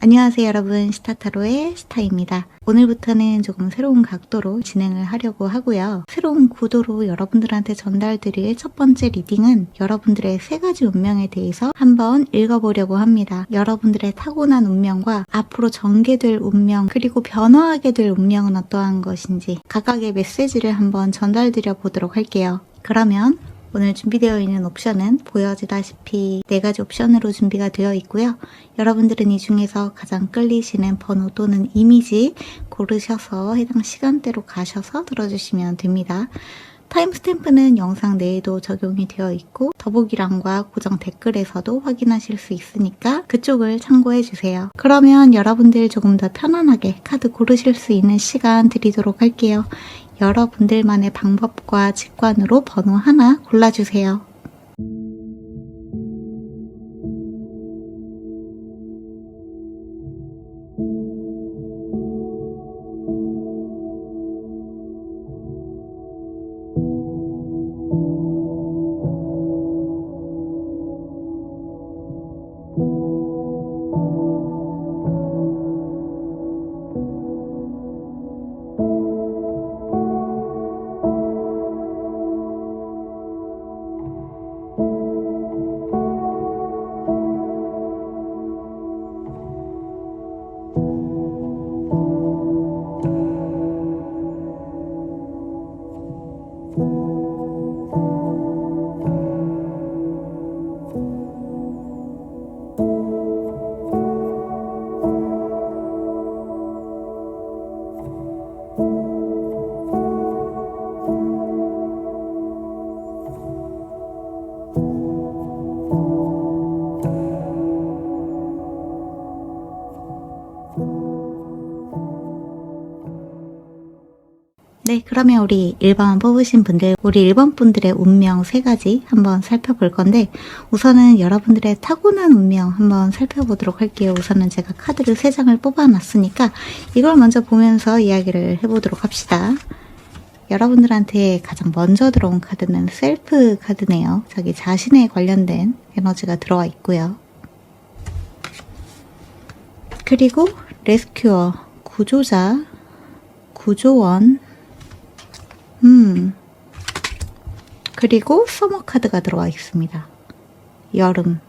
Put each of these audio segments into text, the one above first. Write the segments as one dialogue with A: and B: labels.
A: 안녕하세요 여러분, 시타타로의 시타입니다. 오늘부터는 조금 새로운 각도로 진행을 하려고 하고요. 새로운 구도로 여러분들한테 전달드릴 첫 번째 리딩은 여러분들의 3가지 운명에 대해서 한번 읽어보려고 합니다. 여러분들의 타고난 운명과 앞으로 전개될 운명, 그리고 변화하게 될 운명은 어떠한 것인지 각각의 메시지를 한번 전달드려 보도록 할게요. 그러면 오늘 준비되어 있는 옵션은 보여지다시피 4가지 옵션으로 준비가 되어 있고요. 여러분들은 이 중에서 가장 끌리시는 번호 또는 이미지 고르셔서 해당 시간대로 가셔서 들어주시면 됩니다. 타임스탬프는 영상 내에도 적용이 되어 있고 더보기란과 고정 댓글에서도 확인하실 수 있으니까 그쪽을 참고해주세요. 그러면 여러분들 조금 더 편안하게 카드 고르실 수 있는 시간 드리도록 할게요. 여러분들만의 방법과 직관으로 번호 하나 골라주세요. 네, 그러면 우리 1번 뽑으신 분들, 우리 1번 분들의 운명 3가지 한번 살펴볼 건데, 우선은 여러분들의 타고난 운명 한번 살펴보도록 할게요. 우선은 제가 카드를 3장을 뽑아놨으니까 이걸 먼저 보면서 이야기를 해보도록 합시다. 여러분들한테 가장 먼저 들어온 카드는 셀프 카드네요. 자기 자신에 관련된 에너지가 들어와 있고요. 그리고 레스큐어, 구조자, 구조원, 그리고 서머 카드가 들어와 있습니다. 여름.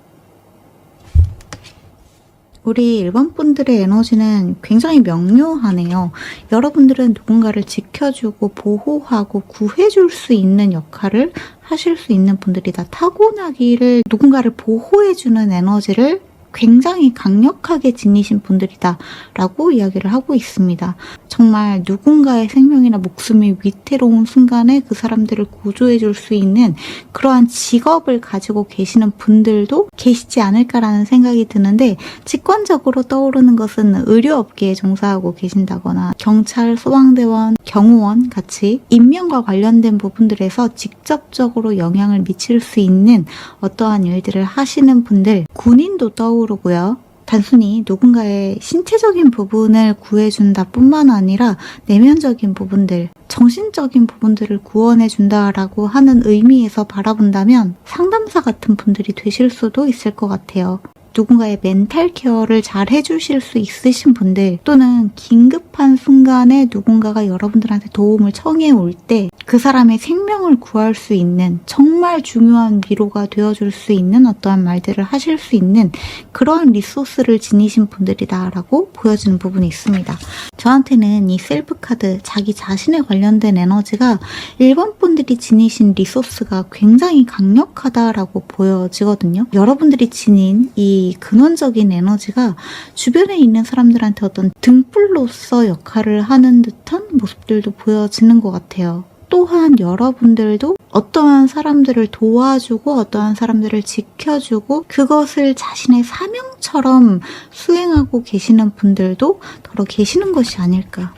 A: 우리 1번 분들의 에너지는 굉장히 명료하네요. 여러분들은 누군가를 지켜주고 보호하고 구해줄 수 있는 역할을 하실 수 있는 분들이다. 타고나기를 누군가를 보호해주는 에너지를 굉장히 강력하게 지니신 분들이다 라고 이야기를 하고 있습니다. 정말 누군가의 생명이나 목숨이 위태로운 순간에 그 사람들을 구조해 줄 수 있는 그러한 직업을 가지고 계시는 분들도 계시지 않을까라는 생각이 드는데, 직관적으로 떠오르는 것은 의료업계에 종사하고 계신다거나 경찰, 소방대원, 경호원 같이 인명과 관련된 부분들에서 직접적으로 영향을 미칠 수 있는 어떠한 일들을 하시는 분들, 군인도 떠오르고요. 단순히 누군가의 신체적인 부분을 구해준다 뿐만 아니라 내면적인 부분들, 정신적인 부분들을 구원해준다라고 하는 의미에서 바라본다면 상담사 같은 분들이 되실 수도 있을 것 같아요. 누군가의 멘탈 케어를 잘 해주실 수 있으신 분들, 또는 긴급한 순간에 누군가가 여러분들한테 도움을 청해 올 때 그 사람의 생명을 구할 수 있는, 정말 중요한 위로가 되어줄 수 있는 어떠한 말들을 하실 수 있는 그러한 리소스를 지니신 분들이다라고 보여지는 부분이 있습니다. 저한테는 이 셀프 카드, 자기 자신에 관련된 에너지가 1번 분들이 지니신 리소스가 굉장히 강력하다라고 보여지거든요. 여러분들이 지닌 이 근원적인 에너지가 주변에 있는 사람들한테 어떤 등불로서 역할을 하는 듯한 모습들도 보여지는 것 같아요. 또한 여러분들도 어떠한 사람들을 도와주고 어떠한 사람들을 지켜주고 그것을 자신의 사명처럼 수행하고 계시는 분들도 더러 계시는 것이 아닐까,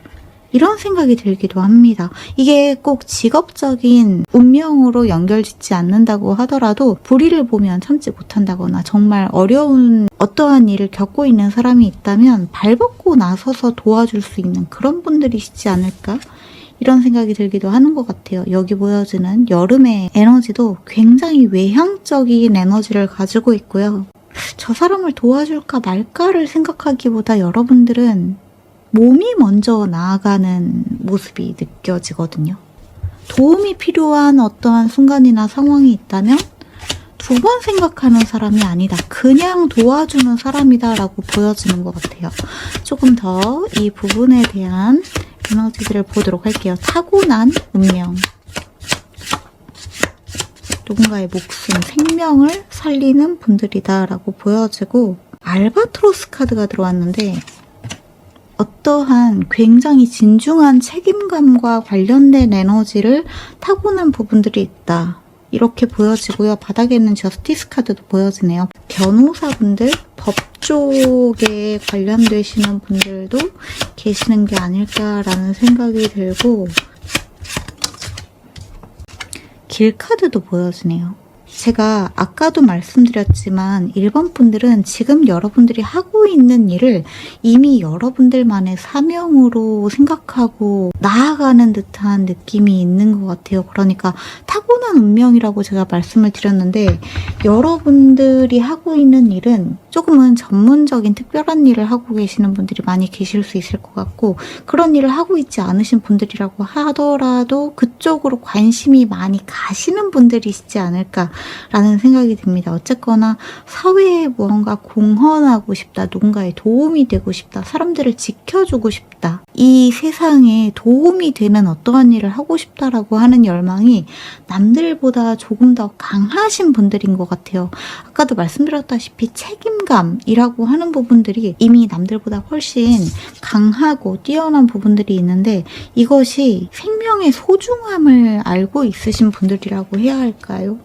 A: 이런 생각이 들기도 합니다. 이게 꼭 직업적인 운명으로 연결짓지 않는다고 하더라도 불의를 보면 참지 못한다거나 정말 어려운 어떠한 일을 겪고 있는 사람이 있다면 발벗고 나서서 도와줄 수 있는 그런 분들이시지 않을까, 이런 생각이 들기도 하는 것 같아요. 여기 보여지는 여름의 에너지도 굉장히 외향적인 에너지를 가지고 있고요. 저 사람을 도와줄까 말까를 생각하기보다 여러분들은 몸이 먼저 나아가는 모습이 느껴지거든요. 도움이 필요한 어떠한 순간이나 상황이 있다면 두 번 생각하는 사람이 아니다. 그냥 도와주는 사람이다 라고 보여지는 것 같아요. 조금 더 이 부분에 대한 에너지들을 보도록 할게요. 타고난 운명. 누군가의 목숨, 생명을 살리는 분들이다 라고 보여지고, 알바트로스 카드가 들어왔는데 어떠한 굉장히 진중한 책임감과 관련된 에너지를 타고난 부분들이 있다. 이렇게 보여지고요. 바닥에 있는 저스티스 카드도 보여지네요. 변호사분들, 법 쪽에 관련되시는 분들도 계시는 게 아닐까라는 생각이 들고, 길 카드도 보여지네요. 제가 아까도 말씀드렸지만 1번 분들은 지금 여러분들이 하고 있는 일을 이미 여러분들만의 사명으로 생각하고 나아가는 듯한 느낌이 있는 것 같아요. 그러니까 타고난 운명이라고 제가 말씀을 드렸는데, 여러분들이 하고 있는 일은 조금은 전문적인 특별한 일을 하고 계시는 분들이 많이 계실 수 있을 것 같고, 그런 일을 하고 있지 않으신 분들이라고 하더라도 그쪽으로 관심이 많이 가시는 분들이시지 않을까 라는 생각이 듭니다. 어쨌거나 사회에 무언가 공헌하고 싶다, 누군가의 도움이 되고 싶다, 사람들을 지켜주고 싶다, 이 세상에 도움이 되는 어떠한 일을 하고 싶다라고 하는 열망이 남들보다 조금 더 강하신 분들인 것 같아요. 아까도 말씀드렸다시피 책임감이라고 하는 부분들이 이미 남들보다 훨씬 강하고 뛰어난 부분들이 있는데, 이것이 생명의 소중함을 알고 있으신 분들이라고 해야 할까요?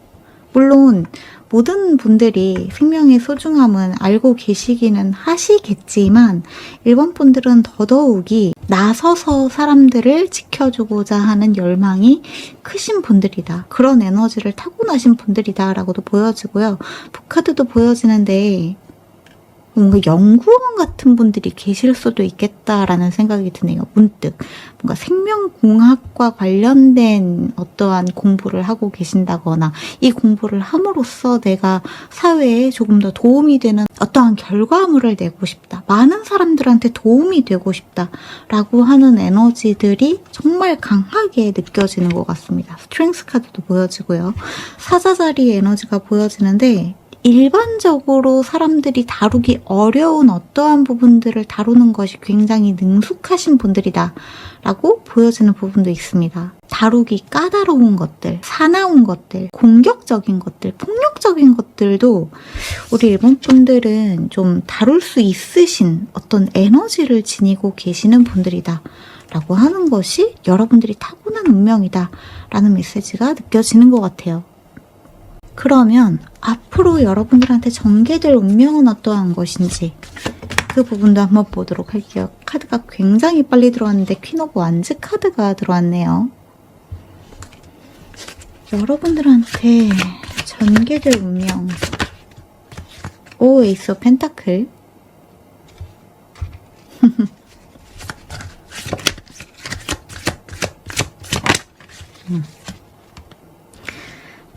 A: 물론 모든 분들이 생명의 소중함은 알고 계시기는 하시겠지만 1번 분들은 더더욱이 나서서 사람들을 지켜주고자 하는 열망이 크신 분들이다. 그런 에너지를 타고나신 분들이다 라고도 보여지고요. 북카드도 보여지는데 뭔가 연구원 같은 분들이 계실 수도 있겠다라는 생각이 드네요. 문득 뭔가 생명공학과 관련된 어떠한 공부를 하고 계신다거나, 이 공부를 함으로써 내가 사회에 조금 더 도움이 되는 어떠한 결과물을 내고 싶다, 많은 사람들한테 도움이 되고 싶다라고 하는 에너지들이 정말 강하게 느껴지는 것 같습니다. 스트렝스 카드도 보여지고요. 사자자리의 에너지가 보여지는데, 일반적으로 사람들이 다루기 어려운 어떠한 부분들을 다루는 것이 굉장히 능숙하신 분들이다 라고 보여지는 부분도 있습니다. 다루기 까다로운 것들, 사나운 것들, 공격적인 것들, 폭력적인 것들도 우리 1번 분들은 좀 다룰 수 있으신 어떤 에너지를 지니고 계시는 분들이다 라고 하는 것이 여러분들이 타고난 운명이다 라는 메시지가 느껴지는 것 같아요. 그러면 앞으로 여러분들한테 전개될 운명은 어떠한 것인지 그 부분도 한번 보도록 할게요. 카드가 굉장히 빨리 들어왔는데 퀸 오브 완즈 카드가 들어왔네요. 여러분들한테 전개될 운명. 오, 에이스 오브 펜타클.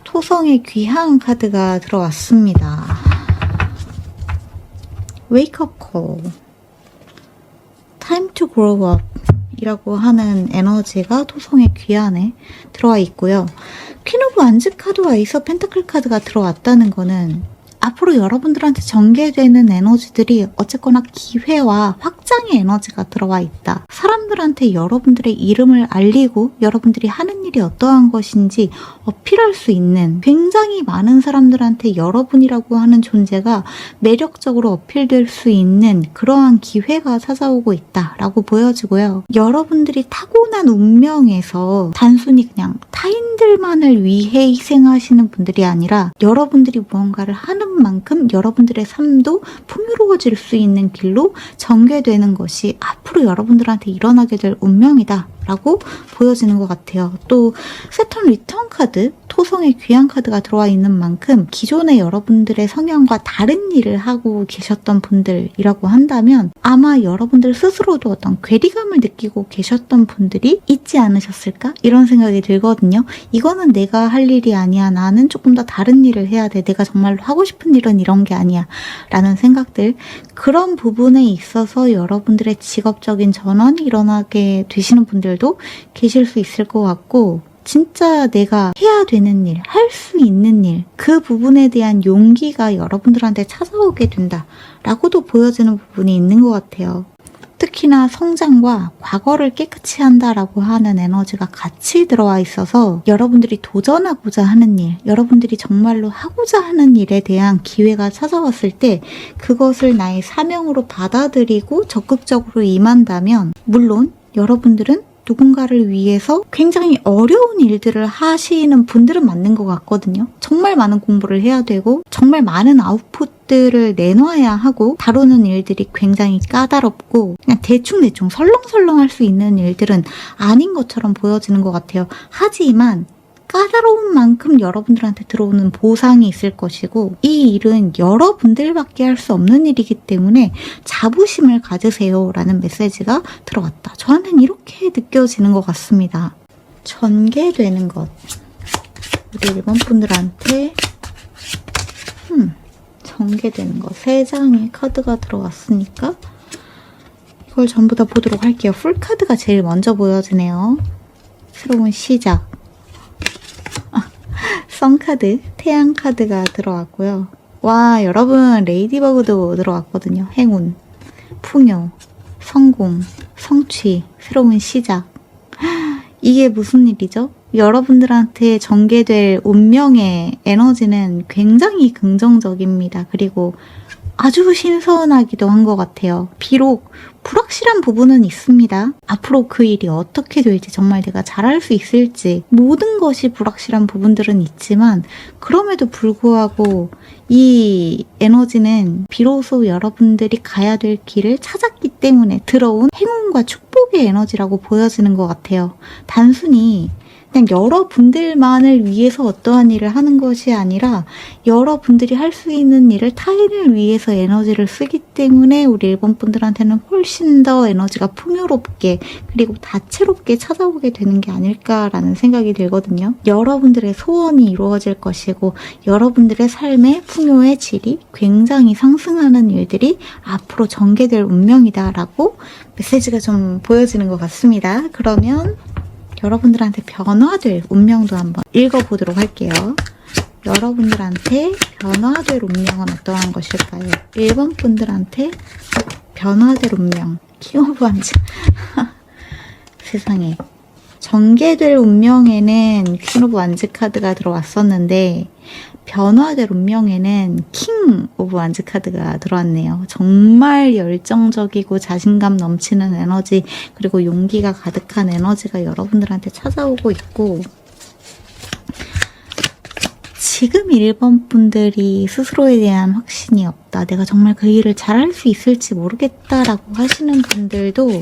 A: 토성의 귀한 카드가 들어왔습니다. Wake up call. Time to grow up 이라고 하는 에너지가 토성의 귀한에 들어와 있고요. 퀸 오브 완즈 카드와 에이스 오브 펜타클 카드가 들어왔다는 거는 앞으로 여러분들한테 전개되는 에너지들이 어쨌거나 기회와 확장의 에너지가 들어와 있다. 사람들한테 여러분들의 이름을 알리고 여러분들이 하는 일이 어떠한 것인지 어필할 수 있는, 굉장히 많은 사람들한테 여러분이라고 하는 존재가 매력적으로 어필될 수 있는 그러한 기회가 찾아오고 있다라고 보여지고요. 여러분들이 타고난 운명에서 단순히 그냥 타인들만을 위해 희생하시는 분들이 아니라 여러분들이 무언가를 하는 만큼 여러분들의 삶도 풍요로워질 수 있는 길로 전개되는 것이 앞으로 여러분들한테 일어나게 될 운명이다 라고 보여지는 것 같아요. 또 세턴 리턴 카드, 토성의 귀한 카드가 들어와 있는 만큼 기존의 여러분들의 성향과 다른 일을 하고 계셨던 분들이라고 한다면 아마 여러분들 스스로도 어떤 괴리감을 느끼고 계셨던 분들이 있지 않으셨을까? 이런 생각이 들거든요. 이거는 내가 할 일이 아니야. 나는 조금 더 다른 일을 해야 돼. 내가 정말로 하고 싶은 일은 이런 게 아니야. 라는 생각들. 그런 부분에 있어서 여러분들의 직업적인 전환이 일어나게 되시는 분들도 계실 수 있을 것 같고, 진짜 내가 해야 되는 일, 할 수 있는 일, 그 부분에 대한 용기가 여러분들한테 찾아오게 된다라고도 보여지는 부분이 있는 것 같아요. 특히나 성장과 과거를 깨끗이 한다라고 하는 에너지가 같이 들어와 있어서 여러분들이 도전하고자 하는 일, 여러분들이 정말로 하고자 하는 일에 대한 기회가 찾아왔을 때 그것을 나의 사명으로 받아들이고 적극적으로 임한다면, 물론 여러분들은 누군가를 위해서 굉장히 어려운 일들을 하시는 분들은 맞는 것 같거든요. 정말 많은 공부를 해야 되고 정말 많은 아웃풋들을 내놔야 하고 다루는 일들이 굉장히 까다롭고 그냥 대충 설렁설렁 할 수 있는 일들은 아닌 것처럼 보여지는 것 같아요. 하지만 까다로운 만큼 여러분들한테 들어오는 보상이 있을 것이고, 이 일은 여러분들밖에 할 수 없는 일이기 때문에 자부심을 가지세요 라는 메시지가 들어왔다. 저한테는 이렇게 느껴지는 것 같습니다. 전개되는 것. 우리 1번 분들한테 전개되는 것. 3장의 카드가 들어왔으니까 이걸 전부 다 보도록 할게요. 풀카드가 제일 먼저 보여지네요. 새로운 시작. 선카드, 태양카드가 들어왔고요. 와, 여러분 레이디버그도 들어왔거든요. 행운, 풍요, 성공, 성취, 새로운 시작. 이게 무슨 일이죠? 여러분들한테 전개될 운명의 에너지는 굉장히 긍정적입니다. 그리고 아주 신선하기도 한 것 같아요. 비록 불확실한 부분은 있습니다. 앞으로 그 일이 어떻게 될지, 정말 내가 잘할 수 있을지, 모든 것이 불확실한 부분들은 있지만 그럼에도 불구하고 이 에너지는 비로소 여러분들이 가야 될 길을 찾았기 때문에 들어온 행운과 축복의 에너지라고 보여지는 것 같아요. 단순히 그냥 여러분들만을 위해서 어떠한 일을 하는 것이 아니라 여러분들이 할 수 있는 일을 타인을 위해서 에너지를 쓰기 때문에 우리 1번 분들한테는 훨씬 더 에너지가 풍요롭게 그리고 다채롭게 찾아오게 되는 게 아닐까라는 생각이 들거든요. 여러분들의 소원이 이루어질 것이고 여러분들의 삶의 풍요의 질이 굉장히 상승하는 일들이 앞으로 전개될 운명이다라고 메시지가 좀 보여지는 것 같습니다. 그러면 여러분들한테 변화될 운명도 한번 읽어보도록 할게요. 여러분들한테 변화될 운명은 어떠한 것일까요? 1번 분들한테 변화될 운명. 킹 오브 완즈. 세상에. 전개될 운명에는 퀸 오브 완즈 카드가 들어왔었는데 변화될 운명에는 킹 오브 완즈 카드가 들어왔네요. 정말 열정적이고 자신감 넘치는 에너지, 그리고 용기가 가득한 에너지가 여러분들한테 찾아오고 있고, 지금 1번 분들이 스스로에 대한 확신이 없다, 내가 정말 그 일을 잘할 수 있을지 모르겠다라고 하시는 분들도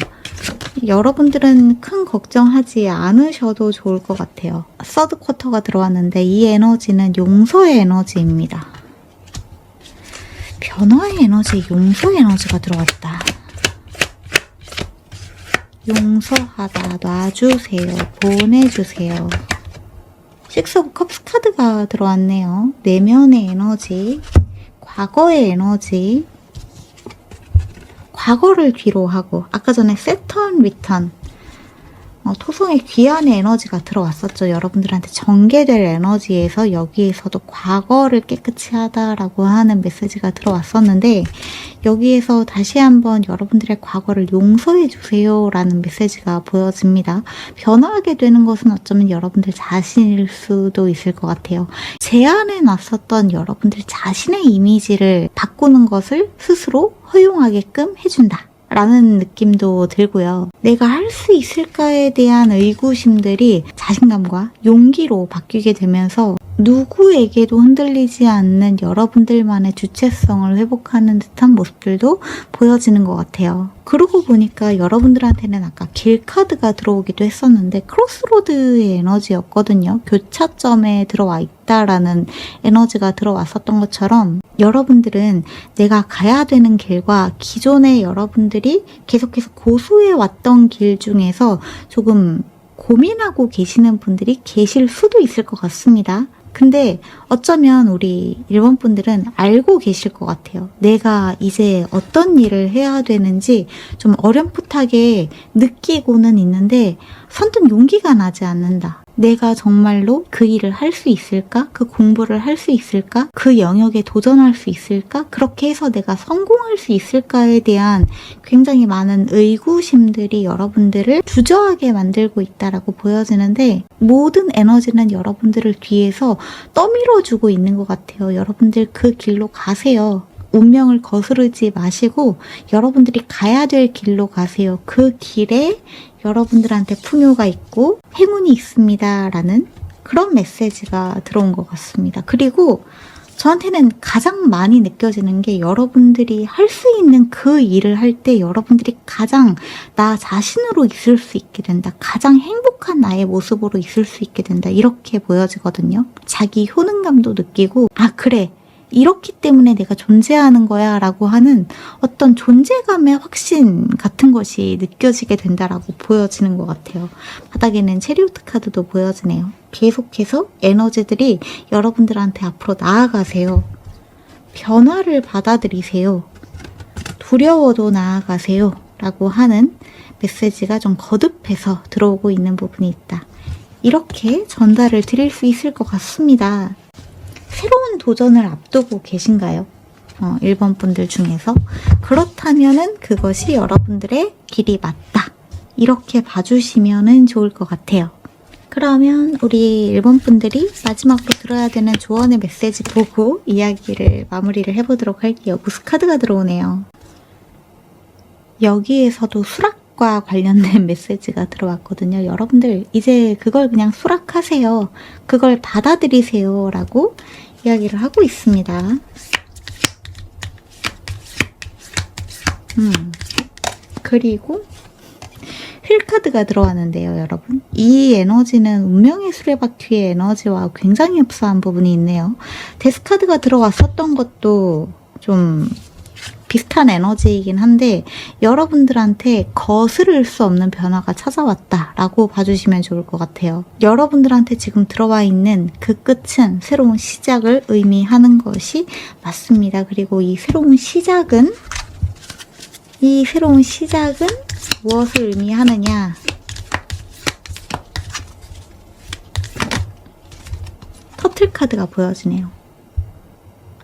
A: 여러분들은 큰 걱정하지 않으셔도 좋을 것 같아요. 서드 쿼터가 들어왔는데 이 에너지는 용서의 에너지입니다. 변화의 에너지, 용서의 에너지가 들어왔다. 용서하다, 놔주세요, 보내주세요. 식스 오브 컵스 카드가 들어왔네요. 내면의 에너지, 과거의 에너지, 과거를 뒤로 하고, 아까 전에 세턴 리턴, 토성의 귀한의 에너지가 들어왔었죠. 여러분들한테 전개될 에너지에서 여기에서도 과거를 깨끗이 하다라고 하는 메시지가 들어왔었는데, 여기에서 다시 한번 여러분들의 과거를 용서해 주세요 라는 메시지가 보여집니다. 변화하게 되는 것은 어쩌면 여러분들 자신일 수도 있을 것 같아요. 제안해 놨었던 여러분들 자신의 이미지를 바꾸는 것을 스스로 허용하게끔 해준다 라는 느낌도 들고요. 내가 할 수 있을까에 대한 의구심들이 자신감과 용기로 바뀌게 되면서 누구에게도 흔들리지 않는 여러분들만의 주체성을 회복하는 듯한 모습들도 보여지는 것 같아요. 그러고 보니까 여러분들한테는 아까 길카드가 들어오기도 했었는데 크로스로드의 에너지였거든요. 교차점에 들어와 있다라는 에너지가 들어왔었던 것처럼 여러분들은 내가 가야 되는 길과 기존에 여러분들이 계속해서 고수해 왔던 길 중에서 조금 고민하고 계시는 분들이 계실 수도 있을 것 같습니다. 근데 어쩌면 우리 일본 분들은 알고 계실 것 같아요. 내가 이제 어떤 일을 해야 되는지 좀 어렴풋하게 느끼고는 있는데 선뜻 용기가 나지 않는다. 내가 정말로 그 일을 할 수 있을까? 그 공부를 할 수 있을까? 그 영역에 도전할 수 있을까? 그렇게 해서 내가 성공할 수 있을까에 대한 굉장히 많은 의구심들이 여러분들을 주저하게 만들고 있다라고 보여지는데 모든 에너지는 여러분들을 뒤에서 떠밀어주고 있는 것 같아요. 여러분들 그 길로 가세요. 운명을 거스르지 마시고 여러분들이 가야 될 길로 가세요. 그 길에 여러분들한테 풍요가 있고 행운이 있습니다 라는 그런 메시지가 들어온 것 같습니다. 그리고 저한테는 가장 많이 느껴지는 게 여러분들이 할 수 있는 그 일을 할 때 여러분들이 가장 나 자신으로 있을 수 있게 된다. 가장 행복한 나의 모습으로 있을 수 있게 된다. 이렇게 보여지거든요. 자기 효능감도 느끼고 아 그래. 이렇기 때문에 내가 존재하는 거야 라고 하는 어떤 존재감의 확신 같은 것이 느껴지게 된다라고 보여지는 것 같아요. 바닥에는 체리오트 카드도 보여지네요. 계속해서 에너지들이 여러분들한테 앞으로 나아가세요. 변화를 받아들이세요. 두려워도 나아가세요 라고 하는 메시지가 좀 거듭해서 들어오고 있는 부분이 있다. 이렇게 전달을 드릴 수 있을 것 같습니다. 새로운 도전을 앞두고 계신가요? 1번 분들 중에서 그렇다면은 그것이 여러분들의 길이 맞다. 이렇게 봐주시면은 좋을 것 같아요. 그러면 우리 1번 분들이 마지막으로 들어야 되는 조언의 메시지 보고 이야기를 마무리를 해보도록 할게요. 무스 카드가 들어오네요. 여기에서도 수락과 관련된 메시지가 들어왔거든요. 여러분들 이제 그걸 그냥 수락하세요. 그걸 받아들이세요 라고 이야기를 하고 있습니다. 그리고 휠카드가 들어왔는데요, 여러분. 이 에너지는 운명의 수레바퀴의 에너지와 굉장히 흡사한 부분이 있네요. 데스카드가 들어왔었던 것도 좀 비슷한 에너지이긴 한데 여러분들한테 거스를 수 없는 변화가 찾아왔다라고 봐주시면 좋을 것 같아요. 여러분들한테 지금 들어와 있는 그 끝은 새로운 시작을 의미하는 것이 맞습니다. 그리고 이 새로운 시작은 무엇을 의미하느냐? 터틀 카드가 보여지네요.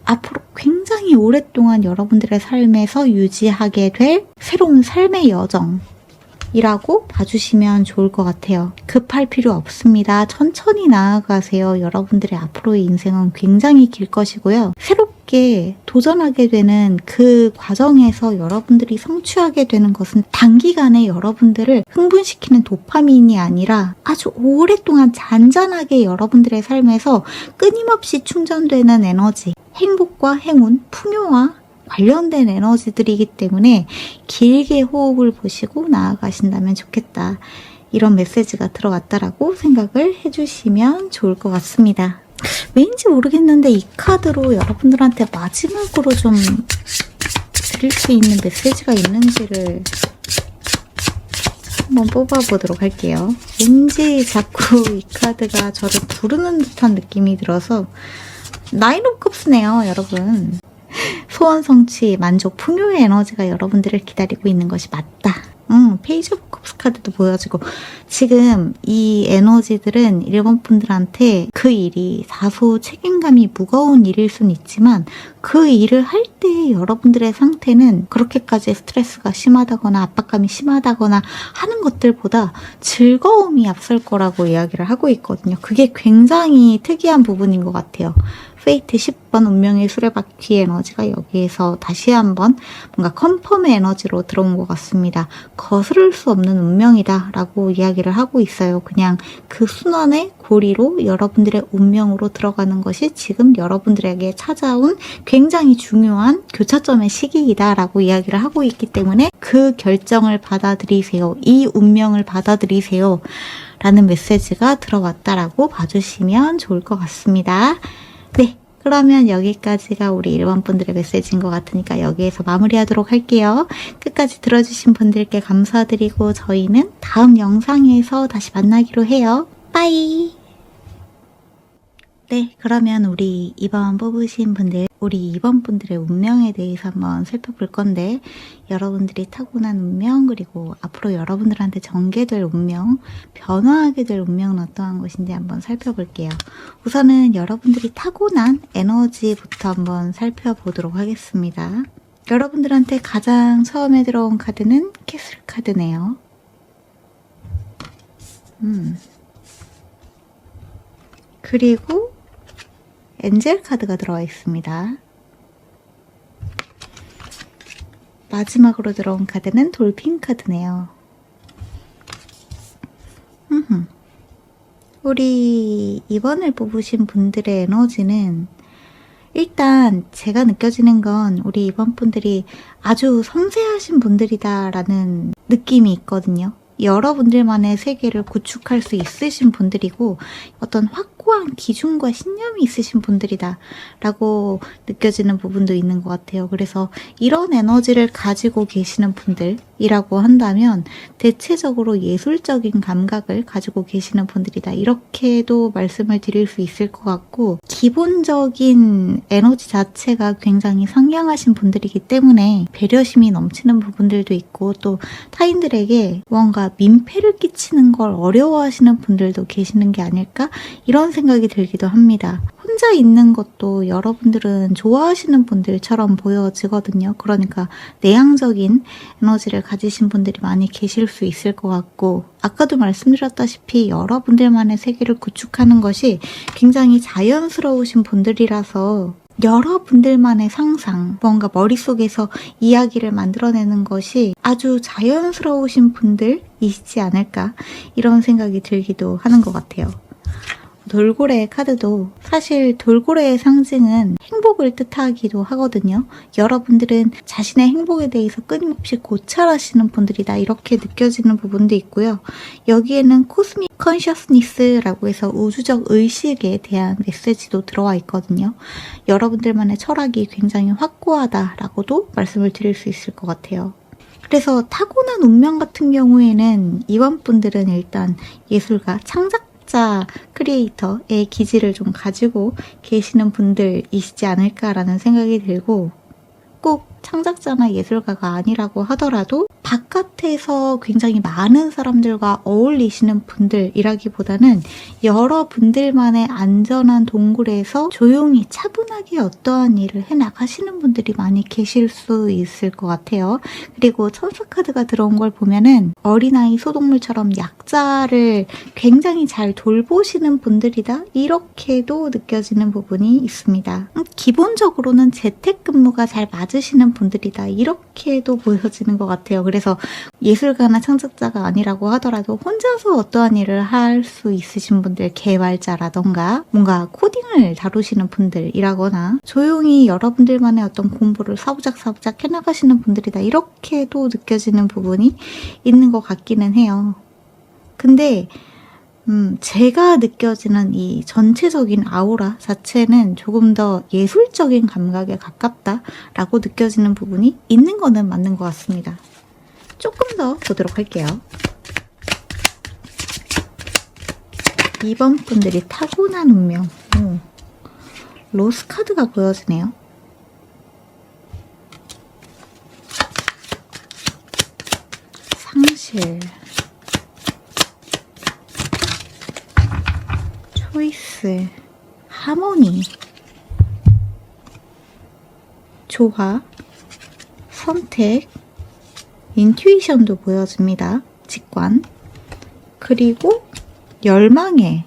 A: 앞으로 굉장히 오랫동안 여러분들의 삶에서 유지하게 될 새로운 삶의 여정이라고 봐주시면 좋을 것 같아요. 급할 필요 없습니다. 천천히 나아가세요. 여러분들의 앞으로의 인생은 굉장히 길 것이고요. 새롭게 도전하게 되는 그 과정에서 여러분들이 성취하게 되는 것은 단기간에 여러분들을 흥분시키는 도파민이 아니라 아주 오랫동안 잔잔하게 여러분들의 삶에서 끊임없이 충전되는 에너지, 행복과 행운, 풍요와 관련된 에너지들이기 때문에 길게 호흡을 보시고 나아가신다면 좋겠다. 이런 메시지가 들어왔다라고 생각을 해주시면 좋을 것 같습니다. 왠지 모르겠는데 이 카드로 여러분들한테 마지막으로 좀 드릴 수 있는 메시지가 있는지를 한번 뽑아보도록 할게요. 왠지 자꾸 이 카드가 저를 부르는 듯한 느낌이 들어서 나인 오브 컵스네요, 여러분. 소원 성취, 만족, 풍요의 에너지가 여러분들을 기다리고 있는 것이 맞다. 페이지 오브 컵스 카드도 보여지고 지금 이 에너지들은 일본 분들한테 그 일이 다소 책임감이 무거운 일일 수는 있지만 그 일을 할 때 여러분들의 상태는 그렇게까지 스트레스가 심하다거나 압박감이 심하다거나 하는 것들보다 즐거움이 앞설 거라고 이야기를 하고 있거든요. 그게 굉장히 특이한 부분인 것 같아요. 페이트 10번 운명의 수레바퀴 에너지가 여기에서 다시 한번 뭔가 컨펌의 에너지로 들어온 것 같습니다. 거스를 수 없는 운명이다 라고 이야기를 하고 있어요. 그냥 그 순환의 고리로 여러분들의 운명으로 들어가는 것이 지금 여러분들에게 찾아온 굉장히 중요한 교차점의 시기이다 라고 이야기를 하고 있기 때문에 그 결정을 받아들이세요. 이 운명을 받아들이세요. 라는 메시지가 들어왔다라고 봐주시면 좋을 것 같습니다. 네, 그러면 여기까지가 우리 1번 분들의 메시지인 것 같으니까 여기에서 마무리하도록 할게요. 끝까지 들어주신 분들께 감사드리고 저희는 다음 영상에서 다시 만나기로 해요. 빠이! 네, 그러면 우리 2번 뽑으신 분들, 우리 2번 분들의 운명에 대해서 한번 살펴볼 건데 여러분들이 타고난 운명, 그리고 앞으로 여러분들한테 전개될 운명, 변화하게 될 운명은 어떠한 것인지 한번 살펴볼게요. 우선은 여러분들이 타고난 에너지부터 한번 살펴보도록 하겠습니다. 여러분들한테 가장 처음에 들어온 카드는 캐슬 카드네요. 그리고 엔젤 카드가 들어와 있습니다. 마지막으로 들어온 카드는 돌핀 카드네요. 우리 2번을 뽑으신 분들의 에너지는 일단 제가 느껴지는 건 우리 2번 분들이 아주 섬세하신 분들이다라는 느낌이 있거든요. 여러분들만의 세계를 구축할 수 있으신 분들이고 어떤 확고한 기준과 신념이 있으신 분들이다 라고 느껴지는 부분도 있는 것 같아요. 그래서 이런 에너지를 가지고 계시는 분들이라고 한다면 대체적으로 예술적인 감각을 가지고 계시는 분들이다, 이렇게도 말씀을 드릴 수 있을 것 같고, 기본적인 에너지 자체가 굉장히 상향하신 분들이기 때문에 배려심이 넘치는 부분들도 있고, 또 타인들에게 뭔가 민폐를 끼치는 걸 어려워하시는 분들도 계시는 게 아닐까, 이런 생각이 들기도 합니다. 혼자 있는 것도 여러분들은 좋아하시는 분들처럼 보여지거든요. 그러니까 내향적인 에너지를 가지신 분들이 많이 계실 수 있을 것 같고, 아까도 말씀드렸다시피 여러분들만의 세계를 구축하는 것이 굉장히 자연스러우신 분들이라서 여러분들만의 상상, 뭔가 머릿속에서 이야기를 만들어내는 것이 아주 자연스러우신 분들이시지 않을까, 이런 생각이 들기도 하는 것 같아요. 돌고래 카드도 사실 돌고래의 상징은 행복을 뜻하기도 하거든요. 여러분들은 자신의 행복에 대해서 끊임없이 고찰하시는 분들이다, 이렇게 느껴지는 부분도 있고요. 여기에는 코스믹 컨셔스니스라고 해서 우주적 의식에 대한 메시지도 들어와 있거든요. 여러분들만의 철학이 굉장히 확고하다라고도 말씀을 드릴 수 있을 것 같아요. 그래서 타고난 운명 같은 경우에는 이번 분들은 일단 예술가, 창작 크리에이터의 기질을 좀 가지고 계시는 분들이시지 않을까라는 생각이 들고, 꼭 창작자나 예술가가 아니라고 하더라도 바깥에서 굉장히 많은 사람들과 어울리시는 분들이라기보다는 여러분들만의 안전한 동굴에서 조용히 차분하게 어떠한 일을 해나가시는 분들이 많이 계실 수 있을 것 같아요. 그리고 천사 카드가 들어온 걸 보면은 어린아이, 소동물처럼 약자를 굉장히 잘 돌보시는 분들이다, 이렇게도 느껴지는 부분이 있습니다. 기본적으로는 재택근무가 잘 맞으시는 분들이다, 이렇게도 보여지는 것 같아요. 그래서 예술가나 창작자가 아니라고 하더라도 혼자서 어떠한 일을 할 수 있으신 분들, 개발자라던가 뭔가 코딩을 다루시는 분들이라거나 조용히 여러분들만의 어떤 공부를 사부작 해나가시는 분들이다, 이렇게도 느껴지는 부분이 있는 것 같기는 해요. 근데 제가 느껴지는 이 전체적인 아우라 자체는 조금 더 예술적인 감각에 가깝다라고 느껴지는 부분이 있는 거는 맞는 것 같습니다. 조금 더 보도록 할게요. 2번 분들이 타고난 운명. 로스 카드가 보여지네요. 상실, 초이스, 하모니, 조화, 선택, 인투이션도 보여집니다. 직관. 그리고 열망의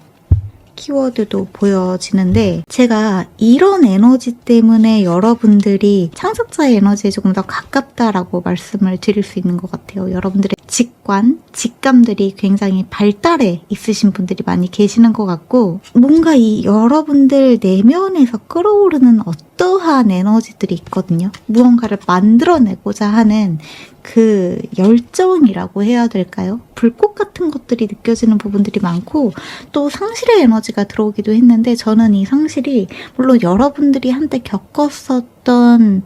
A: 키워드도 보여지는데 제가 이런 에너지 때문에 여러분들이 창작자의 에너지에 조금 더 가깝다라고 말씀을 드릴 수 있는 것 같아요. 여러분들의 직관, 직감들이 굉장히 발달해 있으신 분들이 많이 계시는 것 같고 뭔가 이 여러분들 내면에서 끌어오르는 어떠한 에너지들이 있거든요. 무언가를 만들어내고자 하는 그 열정이라고 해야 될까요? 불꽃 같은 것들이 느껴지는 부분들이 많고 또 상실의 에너지가 들어오기도 했는데 저는 이 상실이 물론 여러분들이 한때 겪었었던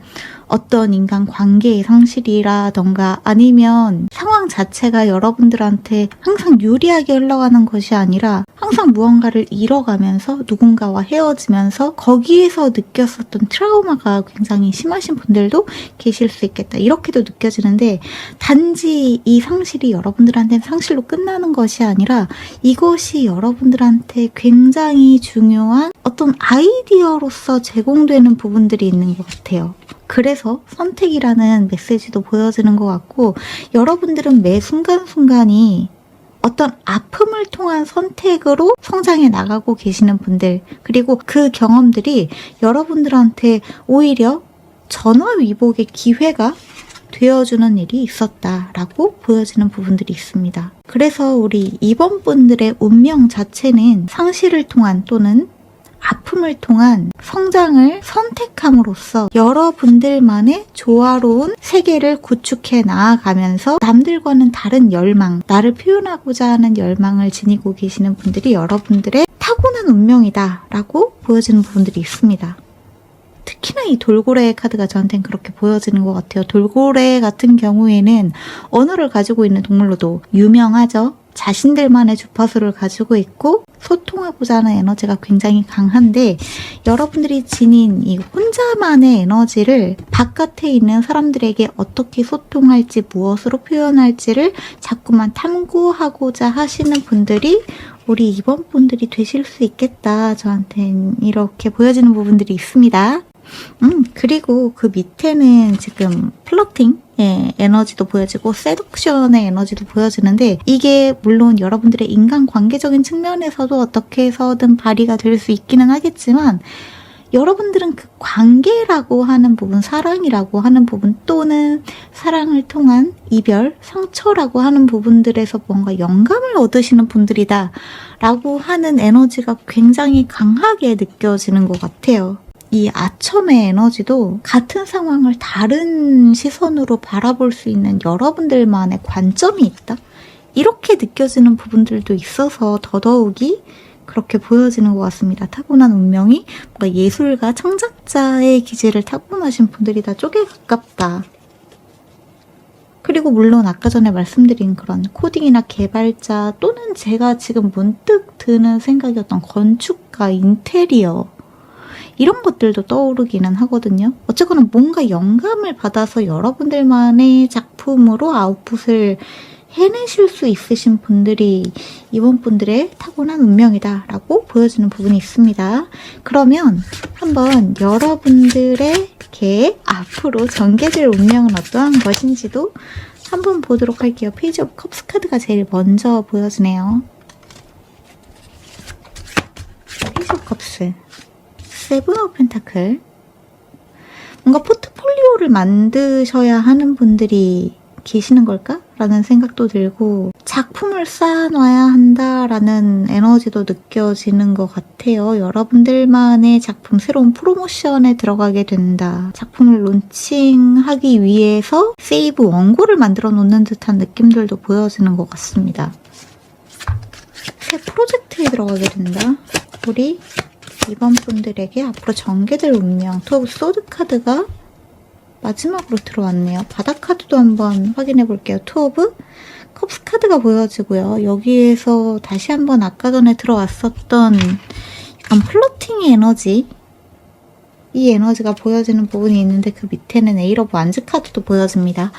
A: 어떤 인간 관계의 상실이라던가 아니면 상황 자체가 여러분들한테 항상 유리하게 흘러가는 것이 아니라 항상 무언가를 잃어가면서 누군가와 헤어지면서 거기에서 느꼈었던 트라우마가 굉장히 심하신 분들도 계실 수 있겠다. 이렇게도 느껴지는데 단지 이 상실이 여러분들한테는 상실로 끝나는 것이 아니라 이것이 여러분들한테 굉장히 중요한 어떤 아이디어로서 제공되는 부분들이 있는 것 같아요. 그래서 선택이라는 메시지도 보여지는 것 같고 여러분들은 매 순간순간이 어떤 아픔을 통한 선택으로 성장해 나가고 계시는 분들 그리고 그 경험들이 여러분들한테 오히려 전화위복의 기회가 되어주는 일이 있었다라고 보여지는 부분들이 있습니다. 그래서 우리 이번 분들의 운명 자체는 상실을 통한 또는 아픔을 통한 성장을 선택함으로써 여러분들만의 조화로운 세계를 구축해 나아가면서 남들과는 다른 열망, 나를 표현하고자 하는 열망을 지니고 계시는 분들이 여러분들의 타고난 운명이다 라고 보여지는 부분들이 있습니다. 특히나 이 돌고래 카드가 저한테는 그렇게 보여지는 것 같아요. 돌고래 같은 경우에는 언어를 가지고 있는 동물로도 유명하죠. 자신들만의 주파수를 가지고 있고 소통하고자 하는 에너지가 굉장히 강한데 여러분들이 지닌 이 혼자만의 에너지를 바깥에 있는 사람들에게 어떻게 소통할지 무엇으로 표현할지를 자꾸만 탐구하고자 하시는 분들이 우리 이번 분들이 되실 수 있겠다. 저한테는 이렇게 보여지는 부분들이 있습니다. 그리고 그 밑에는 지금 플러팅의 에너지도 보여지고 세덕션의 에너지도 보여지는데 이게 물론 여러분들의 인간관계적인 측면에서도 어떻게 해서든 발휘가 될 수 있기는 하겠지만 여러분들은 그 관계라고 하는 부분, 사랑이라고 하는 부분 또는 사랑을 통한 이별, 상처라고 하는 부분들에서 뭔가 영감을 얻으시는 분들이다 라고 하는 에너지가 굉장히 강하게 느껴지는 것 같아요. 이 아첨의 에너지도 같은 상황을 다른 시선으로 바라볼 수 있는 여러분들만의 관점이 있다? 이렇게 느껴지는 부분들도 있어서 더더욱이 그렇게 보여지는 것 같습니다. 타고난 운명이 뭔가 예술가, 창작자의 기질을 타고나신 분들이 다 쪽에 가깝다. 그리고 물론 아까 전에 말씀드린 그런 코딩이나 개발자 또는 제가 지금 문득 드는 생각이었던 건축가, 인테리어 이런 것들도 떠오르기는 하거든요. 어쨌거나 뭔가 영감을 받아서 여러분들만의 작품으로 아웃풋을 해내실 수 있으신 분들이 이번 분들의 타고난 운명이다 라고 보여지는 부분이 있습니다. 그러면 한번 여러분들의 계획, 앞으로 전개될 운명은 어떠한 것인지도 한번 보도록 할게요. 페이지 오브 컵스 카드가 제일 먼저 보여지네요. 페이지 오브 컵스, 세븐 오브 펜타클. 뭔가 포트폴리오를 만드셔야 하는 분들이 계시는 걸까? 라는 생각도 들고 작품을 쌓아놔야 한다라는 에너지도 느껴지는 것 같아요. 여러분들만의 작품, 새로운 프로모션에 들어가게 된다. 작품을 론칭하기 위해서 세이브 원고를 만들어 놓는 듯한 느낌들도 보여지는 것 같습니다. 새 프로젝트에 들어가게 된다. 우리 이번 분들에게 앞으로 전개될 운명, 투 오브 소드 카드가 마지막으로 들어왔네요. 바닥 카드도 한번 확인해 볼게요. 투 오브 컵스 카드가 보여지고요. 여기에서 다시 한번 아까 전에 들어왔었던 약간 플로팅의 에너지, 이 에너지가 보여지는 부분이 있는데 그 밑에는 에이러 오브 완즈 카드도 보여집니다.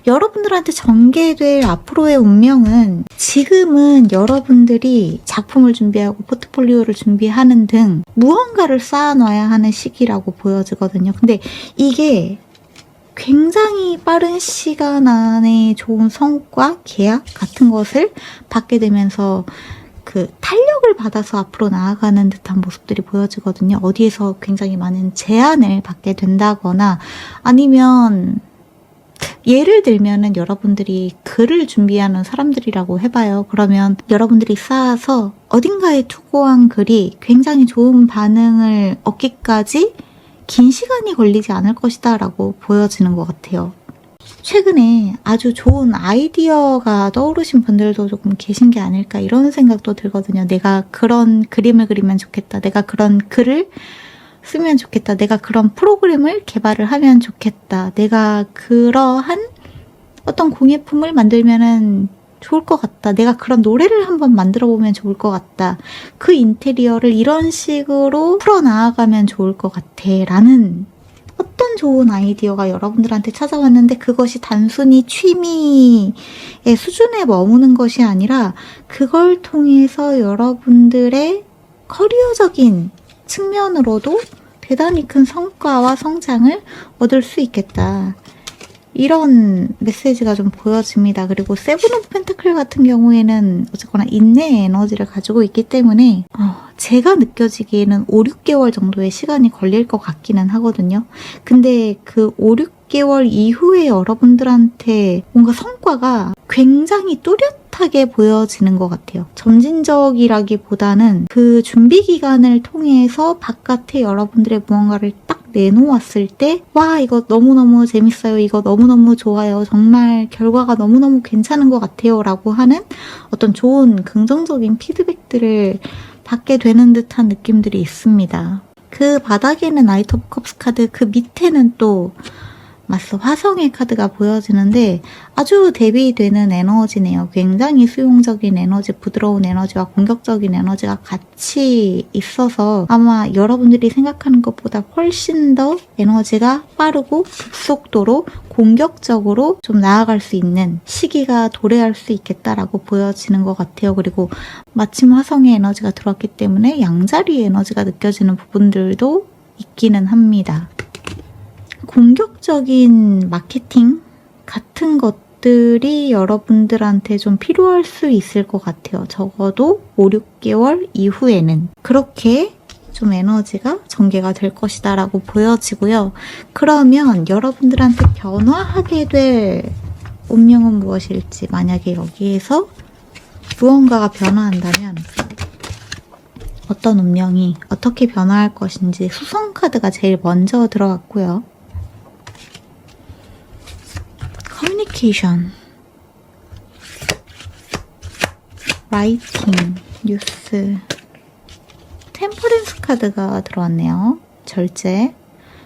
A: 여러분들한테 전개될 앞으로의 운명은 지금은 여러분들이 작품을 준비하고 포트폴리오를 준비하는 등 무언가를 쌓아놔야 하는 시기라고 보여지거든요. 근데 이게 굉장히 빠른 시간 안에 좋은 성과, 계약 같은 것을 받게 되면서 그 탄력을 받아서 앞으로 나아가는 듯한 모습들이 보여지거든요. 어디에서 굉장히 많은 제한을 받게 된다거나 아니면 예를 들면은 여러분들이 글을 준비하는 사람들이라고 해봐요. 그러면 여러분들이 쌓아서 어딘가에 투고한 글이 굉장히 좋은 반응을 얻기까지 긴 시간이 걸리지 않을 것이다 라고 보여지는 것 같아요. 최근에 아주 좋은 아이디어가 떠오르신 분들도 조금 계신 게 아닐까 이런 생각도 들거든요. 내가 그런 그림을 그리면 좋겠다. 내가 그런 글을 쓰면 좋겠다. 내가 그런 프로그램을 개발을 하면 좋겠다. 내가 그러한 어떤 공예품을 만들면은 좋을 것 같다. 내가 그런 노래를 한번 만들어 보면 좋을 것 같다. 그 인테리어를 이런 식으로 풀어나가면 좋을 것 같아. 라는 어떤 좋은 아이디어가 여러분들한테 찾아왔는데 그것이 단순히 취미의 수준에 머무는 것이 아니라 그걸 통해서 여러분들의 커리어적인 측면으로도 대단히 큰 성과와 성장을 얻을 수 있겠다. 이런 메시지가 좀 보여집니다. 그리고 세븐 오브 펜타클 같은 경우에는 어쨌거나 인내의 에너지를 가지고 있기 때문에 제가 느껴지기에는 5, 6개월 정도의 시간이 걸릴 것 같기는 하거든요. 근데 그 5, 6개월 이후에 여러분들한테 뭔가 성과가 굉장히 뚜렷하게 보여지는 것 같아요. 점진적이라기보다는 그 준비 기간을 통해서 바깥에 여러분들의 무언가를 딱 내놓았을 때 와 이거 너무너무 재밌어요. 이거 너무너무 좋아요. 정말 결과가 너무너무 괜찮은 것 같아요. 라고 하는 어떤 좋은 긍정적인 피드백들을 받게 되는 듯한 느낌들이 있습니다. 그 바닥에는 나이트 오브 컵스 카드, 그 밑에는 또 맞서 화성의 카드가 보여지는데 아주 대비되는 에너지네요. 굉장히 수용적인 에너지, 부드러운 에너지와 공격적인 에너지가 같이 있어서 아마 여러분들이 생각하는 것보다 훨씬 더 에너지가 빠르고 급속도로 공격적으로 좀 나아갈 수 있는 시기가 도래할 수 있겠다라고 보여지는 것 같아요. 그리고 마침 화성의 에너지가 들어왔기 때문에 양자리의 에너지가 느껴지는 부분들도 있기는 합니다. 공격적인 마케팅 같은 것들이 여러분들한테 좀 필요할 수 있을 것 같아요. 적어도 5, 6개월 이후에는 그렇게 좀 에너지가 전개가 될 것이다 라고 보여지고요. 그러면 여러분들한테 변화하게 될 운명은 무엇일지, 만약에 여기에서 무언가가 변화한다면 어떤 운명이 어떻게 변화할 것인지 수성 카드가 제일 먼저 들어왔고요. 커뮤니케이션, 라이팅, 뉴스, 템퍼런스 카드가 들어왔네요. 절제,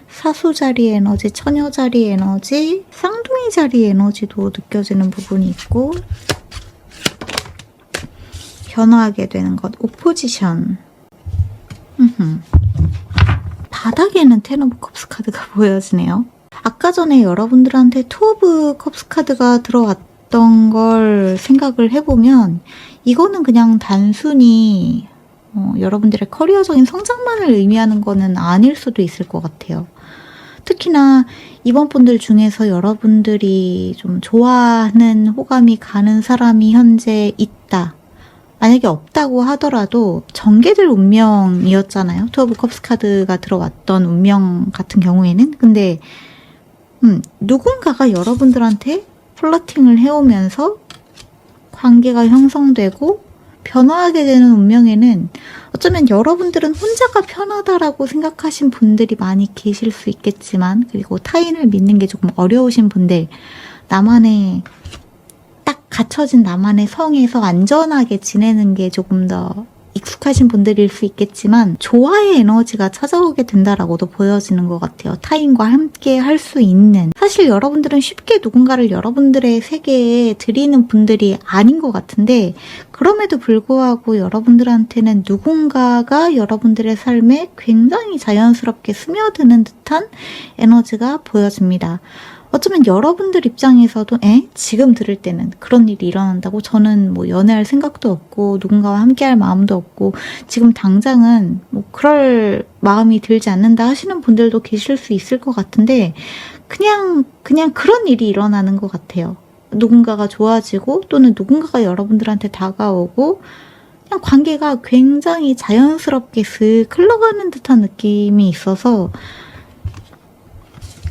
A: 사수자리 에너지, 처녀자리 에너지, 쌍둥이 자리 에너지도 느껴지는 부분이 있고 변화하게 되는 것, 오포지션. 바닥에는 텐 오브 컵스 카드가 보여지네요. 아까 전에 여러분들한테 투 오브 컵스 카드가 들어왔던 걸 생각을 해보면 이거는 그냥 단순히 여러분들의 커리어적인 성장만을 의미하는 거는 아닐 수도 있을 것 같아요. 특히나 이번 분들 중에서 여러분들이 좀 좋아하는 호감이 가는 사람이 현재 있다. 만약에 없다고 하더라도 전개될 운명이었잖아요. 투 오브 컵스 카드가 들어왔던 운명 같은 경우에는. 근데 누군가가 여러분들한테 플러팅을 해오면서 관계가 형성되고 변화하게 되는 운명에는 어쩌면 여러분들은 혼자가 편하다라고 생각하신 분들이 많이 계실 수 있겠지만, 그리고 타인을 믿는 게 조금 어려우신 분들, 나만의 딱 갖춰진 나만의 성에서 안전하게 지내는 게 조금 더 익숙하신 분들일 수 있겠지만 조화의 에너지가 찾아오게 된다라고도 보여지는 것 같아요. 타인과 함께 할 수 있는. 사실 여러분들은 쉽게 누군가를 여러분들의 세계에 들이는 분들이 아닌 것 같은데 그럼에도 불구하고 여러분들한테는 누군가가 여러분들의 삶에 굉장히 자연스럽게 스며드는 듯한 에너지가 보여집니다. 어쩌면 여러분들 입장에서도 지금 들을 때는 그런 일이 일어난다고? 저는 뭐 연애할 생각도 없고 누군가와 함께할 마음도 없고 지금 당장은 뭐 그럴 마음이 들지 않는다 하시는 분들도 계실 수 있을 것 같은데 그냥 그런 일이 일어나는 것 같아요. 누군가가 좋아지고 또는 누군가가 여러분들한테 다가오고 그냥 관계가 굉장히 자연스럽게 슥 흘러가는 듯한 느낌이 있어서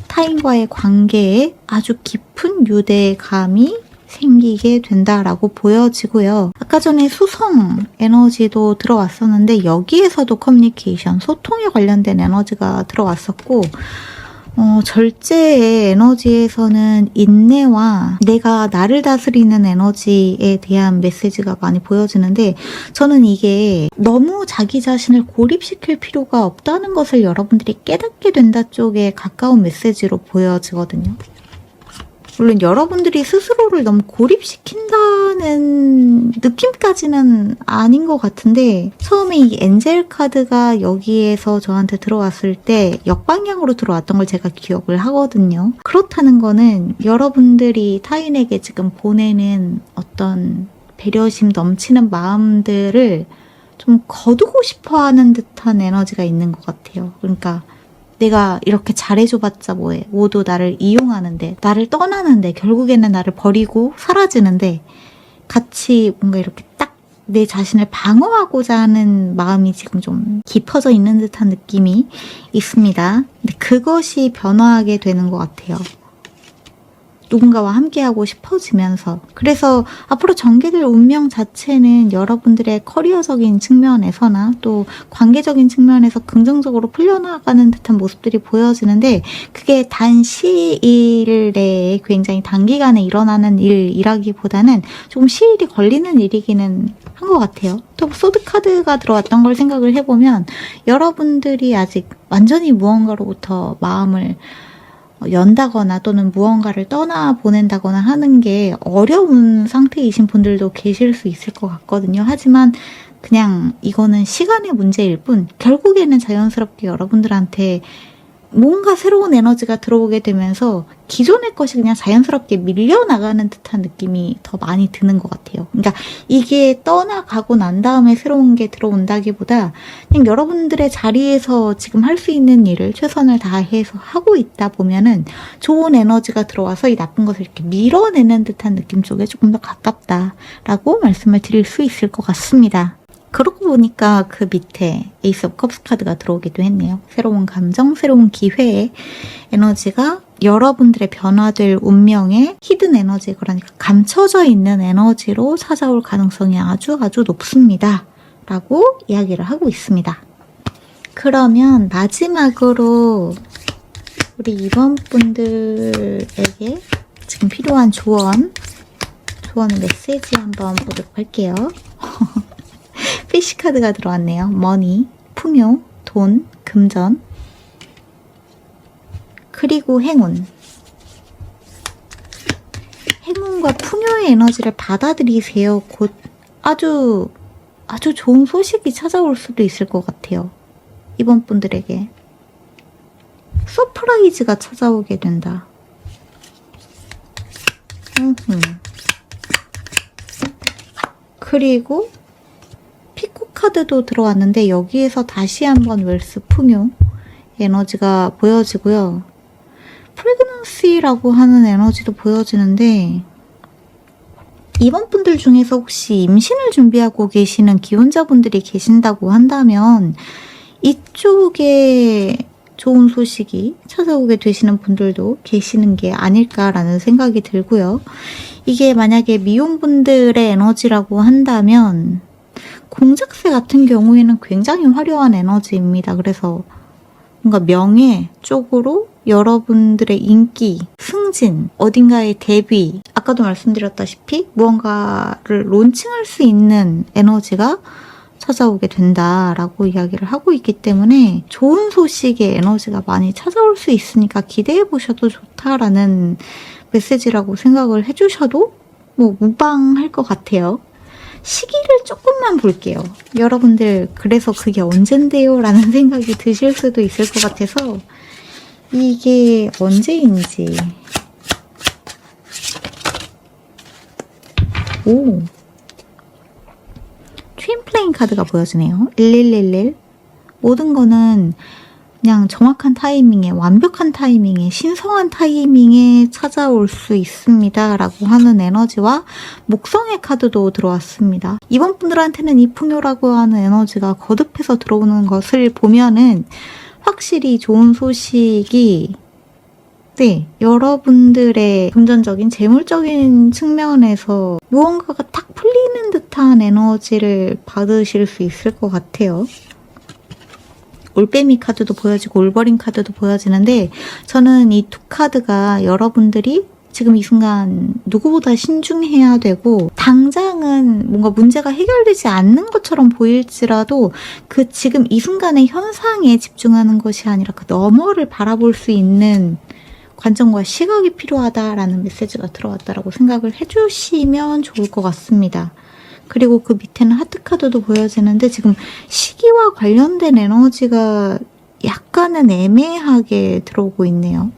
A: 타인과의 관계에 아주 깊은 유대감이 생기게 된다라고 보여지고요. 아까 전에 수성 에너지도 들어왔었는데 여기에서도 커뮤니케이션, 소통에 관련된 에너지가 들어왔었고 절제의 에너지에서는 인내와 내가 나를 다스리는 에너지에 대한 메시지가 많이 보여지는데 저는 이게 너무 자기 자신을 고립시킬 필요가 없다는 것을 여러분들이 깨닫게 된다 쪽에 가까운 메시지로 보여지거든요. 물론 여러분들이 스스로를 너무 고립시킨다는 느낌까지는 아닌 것 같은데 처음에 이 엔젤 카드가 여기에서 저한테 들어왔을 때 역방향으로 들어왔던 걸 제가 기억을 하거든요. 그렇다는 거는 여러분들이 타인에게 지금 보내는 어떤 배려심 넘치는 마음들을 좀 거두고 싶어하는 듯한 에너지가 있는 것 같아요. 그러니까 내가 이렇게 잘해줘봤자 뭐해. 모두 나를 이용하는데, 나를 떠나는데, 결국에는 나를 버리고 사라지는데 같이 뭔가 이렇게 딱 내 자신을 방어하고자 하는 마음이 지금 좀 깊어져 있는 듯한 느낌이 있습니다. 근데 그것이 변화하게 되는 것 같아요. 누군가와 함께하고 싶어지면서. 그래서 앞으로 전개될 운명 자체는 여러분들의 커리어적인 측면에서나 또 관계적인 측면에서 긍정적으로 풀려나가는 듯한 모습들이 보여지는데 그게 단 시일 내에 굉장히 단기간에 일어나는 일이라기보다는 조금 시일이 걸리는 일이기는 한 것 같아요. 또 소드 카드가 들어왔던 걸 생각을 해보면 여러분들이 아직 완전히 무언가로부터 마음을 연다거나 또는 무언가를 떠나보낸다거나 하는 게 어려운 상태이신 분들도 계실 수 있을 것 같거든요. 하지만 그냥 이거는 시간의 문제일 뿐 결국에는 자연스럽게 여러분들한테 뭔가 새로운 에너지가 들어오게 되면서 기존의 것이 그냥 자연스럽게 밀려나가는 듯한 느낌이 더 많이 드는 것 같아요. 그러니까 이게 떠나가고 난 다음에 새로운 게 들어온다기보다 그냥 여러분들의 자리에서 지금 할 수 있는 일을 최선을 다해서 하고 있다 보면은 좋은 에너지가 들어와서 이 나쁜 것을 이렇게 밀어내는 듯한 느낌 쪽에 조금 더 가깝다라고 말씀을 드릴 수 있을 것 같습니다. 그러고 보니까 그 밑에 에이스 오브 컵스 카드가 들어오기도 했네요. 새로운 감정, 새로운 기회의 에너지가 여러분들의 변화될 운명의 히든 에너지, 그러니까 감춰져 있는 에너지로 찾아올 가능성이 아주 높습니다. 라고 이야기를 하고 있습니다. 그러면 마지막으로 우리 이번 분들에게 지금 필요한 조언 메시지 한번 보도록 할게요. 피쉬 카드가 들어왔네요. 머니, 풍요, 돈, 금전, 그리고 행운. 행운과 풍요의 에너지를 받아들이세요. 곧 아주 좋은 소식이 찾아올 수도 있을 것 같아요. 이번 분들에게 서프라이즈가 찾아오게 된다. 그리고 피코 카드도 들어왔는데 여기에서 다시 한번 웰스 풍요 에너지가 보여지고요. 프레그넌시라고 하는 에너지도 보여지는데 이번 분들 중에서 혹시 임신을 준비하고 계시는 기혼자분들이 계신다고 한다면 이쪽에 좋은 소식이 찾아오게 되시는 분들도 계시는 게 아닐까라는 생각이 들고요. 이게 만약에 미혼분들의 에너지라고 한다면 공작새 같은 경우에는 굉장히 화려한 에너지입니다. 그래서 뭔가 명예 쪽으로 여러분들의 인기, 승진, 어딘가의 데뷔, 아까도 말씀드렸다시피 무언가를 론칭할 수 있는 에너지가 찾아오게 된다라고 이야기를 하고 있기 때문에 좋은 소식의 에너지가 많이 찾아올 수 있으니까 기대해 보셔도 좋다라는 메시지라고 생각을 해주셔도 뭐 무방할 것 같아요. 시기를 조금만 볼게요. 여러분들 그래서 그게 언젠데요? 라는 생각이 드실 수도 있을 것 같아서 이게 언제인지. 오, 트윈 플레인 카드가 보여지네요. 1111. 모든 거는 그냥 정확한 타이밍에, 완벽한 타이밍에, 신성한 타이밍에 찾아올 수 있습니다. 라고 하는 에너지와 목성의 카드도 들어왔습니다. 이번 분들한테는 이 풍요라고 하는 에너지가 거듭해서 들어오는 것을 보면은 확실히 좋은 소식이 여러분들의 금전적인 재물적인 측면에서 무언가가 탁 풀리는 듯한 에너지를 받으실 수 있을 것 같아요. 올빼미 카드도 보여지고 올버린 카드도 보여지는데 저는 이 두 카드가 여러분들이 지금 이 순간 누구보다 신중해야 되고 당장은 뭔가 문제가 해결되지 않는 것처럼 보일지라도 그 지금 이 순간의 현상에 집중하는 것이 아니라 그 너머를 바라볼 수 있는 관점과 시각이 필요하다라는 메시지가 들어왔다라고 생각을 해주시면 좋을 것 같습니다. 그리고 그 밑에는 하트카드도 보여지는데 지금 시기와 관련된 에너지가 약간은 애매하게 들어오고 있네요.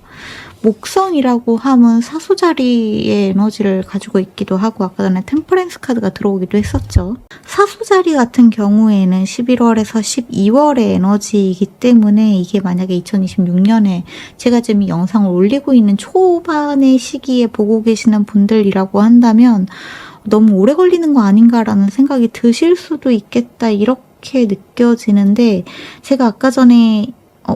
A: 목성이라고 하면 사소자리의 에너지를 가지고 있기도 하고 아까 전에 템퍼런스 카드가 들어오기도 했었죠. 사소자리 같은 경우에는 11월에서 12월의 에너지이기 때문에 이게 만약에 2026년에 제가 지금 이 영상을 올리고 있는 초반의 시기에 보고 계시는 분들이라고 한다면 너무 오래 걸리는 거 아닌가라는 생각이 드실 수도 있겠다 이렇게 느껴지는데 제가 아까 전에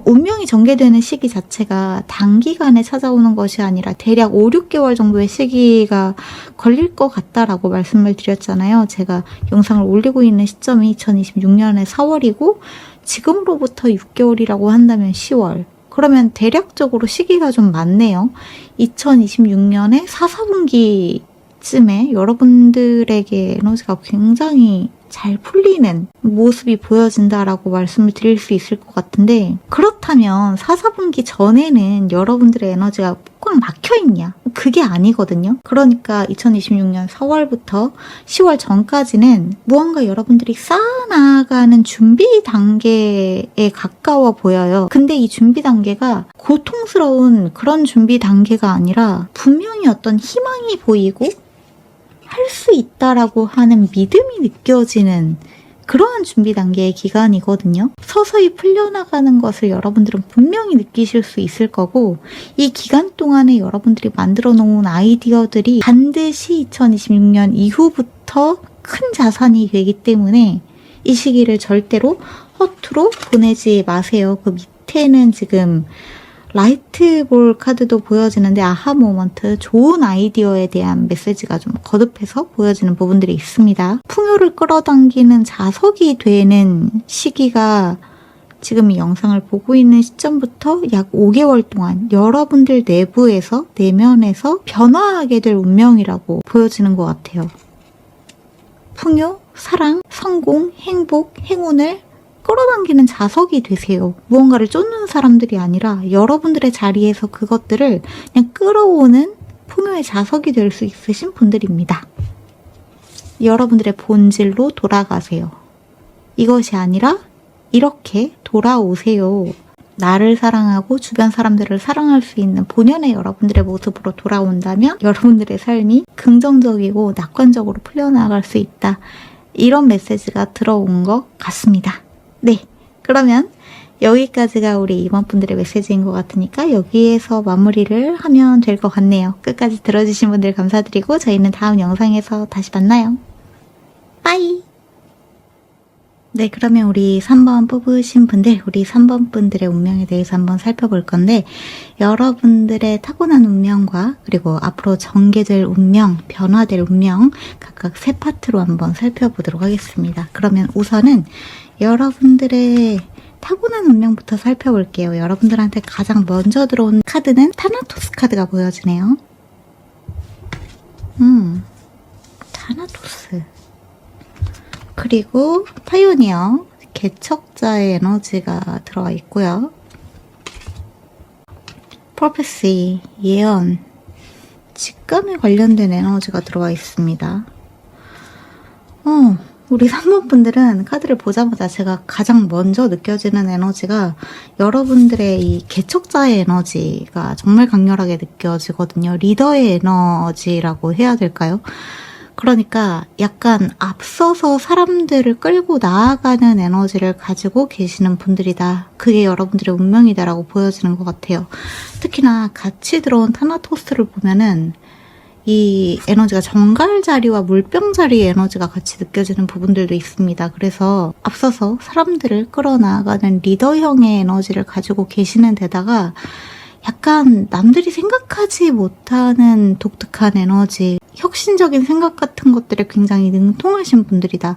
A: 운명이 전개되는 시기 자체가 단기간에 찾아오는 것이 아니라 대략 5, 6개월 정도의 시기가 걸릴 것 같다라고 말씀을 드렸잖아요. 제가 영상을 올리고 있는 시점이 2026년의 4월이고 지금으로부터 6개월이라고 한다면 10월. 그러면 대략적으로 시기가 좀 많네요. 2026년의 4, 4분기쯤에 여러분들에게 에너지가 굉장히 잘 풀리는 모습이 보여진다라고 말씀을 드릴 수 있을 것 같은데 그렇다면 4, 4분기 전에는 여러분들의 에너지가 꽉 막혀있냐? 그게 아니거든요. 그러니까 2026년 4월부터 10월 전까지는 무언가 여러분들이 쌓아나가는 준비 단계에 가까워 보여요. 근데 이 준비 단계가 고통스러운 그런 준비 단계가 아니라 분명히 어떤 희망이 보이고 할 수 있다라고 하는 믿음이 느껴지는 그러한 준비 단계의 기간이거든요. 서서히 풀려나가는 것을 여러분들은 분명히 느끼실 수 있을 거고 이 기간 동안에 여러분들이 만들어 놓은 아이디어들이 반드시 2026년 이후부터 큰 자산이 되기 때문에 이 시기를 절대로 허투루 보내지 마세요. 그 밑에는 지금 라이트볼 카드도 보여지는데 아하 모먼트, 좋은 아이디어에 대한 메시지가 좀 거듭해서 보여지는 부분들이 있습니다. 풍요를 끌어당기는 자석이 되는 시기가 지금 이 영상을 보고 있는 시점부터 약 5개월 동안 여러분들 내부에서, 내면에서 변화하게 될 운명이라고 보여지는 것 같아요. 풍요, 사랑, 성공, 행복, 행운을 끌어당기는 자석이 되세요. 무언가를 쫓는 사람들이 아니라 여러분들의 자리에서 그것들을 그냥 끌어오는 풍요의 자석이 될 수 있으신 분들입니다. 여러분들의 본질로 돌아가세요. 이것이 아니라 이렇게 돌아오세요. 나를 사랑하고 주변 사람들을 사랑할 수 있는 본연의 여러분들의 모습으로 돌아온다면 여러분들의 삶이 긍정적이고 낙관적으로 풀려나갈 수 있다. 이런 메시지가 들어온 것 같습니다. 네, 그러면 여기까지가 우리 이번 분들의 메시지인 것 같으니까 여기에서 마무리를 하면 될 것 같네요. 끝까지 들어주신 분들 감사드리고 저희는 다음 영상에서 다시 만나요. 빠이! 네, 그러면 우리 3번 뽑으신 분들, 우리 3번 분들의 운명에 대해서 한번 살펴볼 건데 여러분들의 타고난 운명과 그리고 앞으로 전개될 운명, 변화될 운명 각각 세 파트로 한번 살펴보도록 하겠습니다. 그러면 우선은 여러분들의 타고난 운명부터 살펴볼게요. 여러분들한테 가장 먼저 들어온 카드는 타나토스 카드가 보여지네요. 타나토스. 그리고 파이오니어, 개척자의 에너지가 들어와 있고요. 프로페시, 예언, 직감에 관련된 에너지가 들어와 있습니다. 우리 3번 분들은 카드를 보자마자 제가 가장 먼저 느껴지는 에너지가 여러분들의 이 개척자의 에너지가 정말 강렬하게 느껴지거든요. 리더의 에너지라고 해야 될까요? 그러니까 약간 앞서서 사람들을 끌고 나아가는 에너지를 가지고 계시는 분들이다. 그게 여러분들의 운명이다라고 보여지는 것 같아요. 특히나 같이 들어온 타나토스를 보면은 이 에너지가 정갈자리와 물병자리의 에너지가 같이 느껴지는 부분들도 있습니다. 그래서 앞서서 사람들을 끌어나가는 리더형의 에너지를 가지고 계시는 데다가 약간 남들이 생각하지 못하는 독특한 에너지, 혁신적인 생각 같은 것들에 굉장히 능통하신 분들이다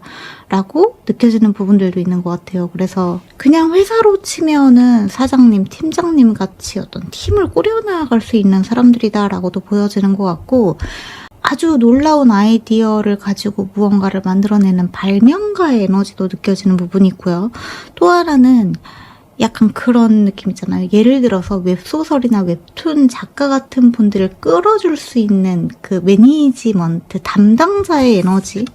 A: 라고 느껴지는 부분들도 있는 것 같아요. 그래서 그냥 회사로 치면은 사장님, 팀장님 같이 어떤 팀을 꾸려나갈 수 있는 사람들이다 라고도 보여지는 것 같고, 아주 놀라운 아이디어를 가지고 무언가를 만들어내는 발명가의 에너지도 느껴지는 부분이 있고요. 또 하나는 약간 그런 느낌 있잖아요. 예를 들어서 웹소설이나 웹툰 작가 같은 분들을 끌어줄 수 있는 그 매니지먼트, 담당자의 에너지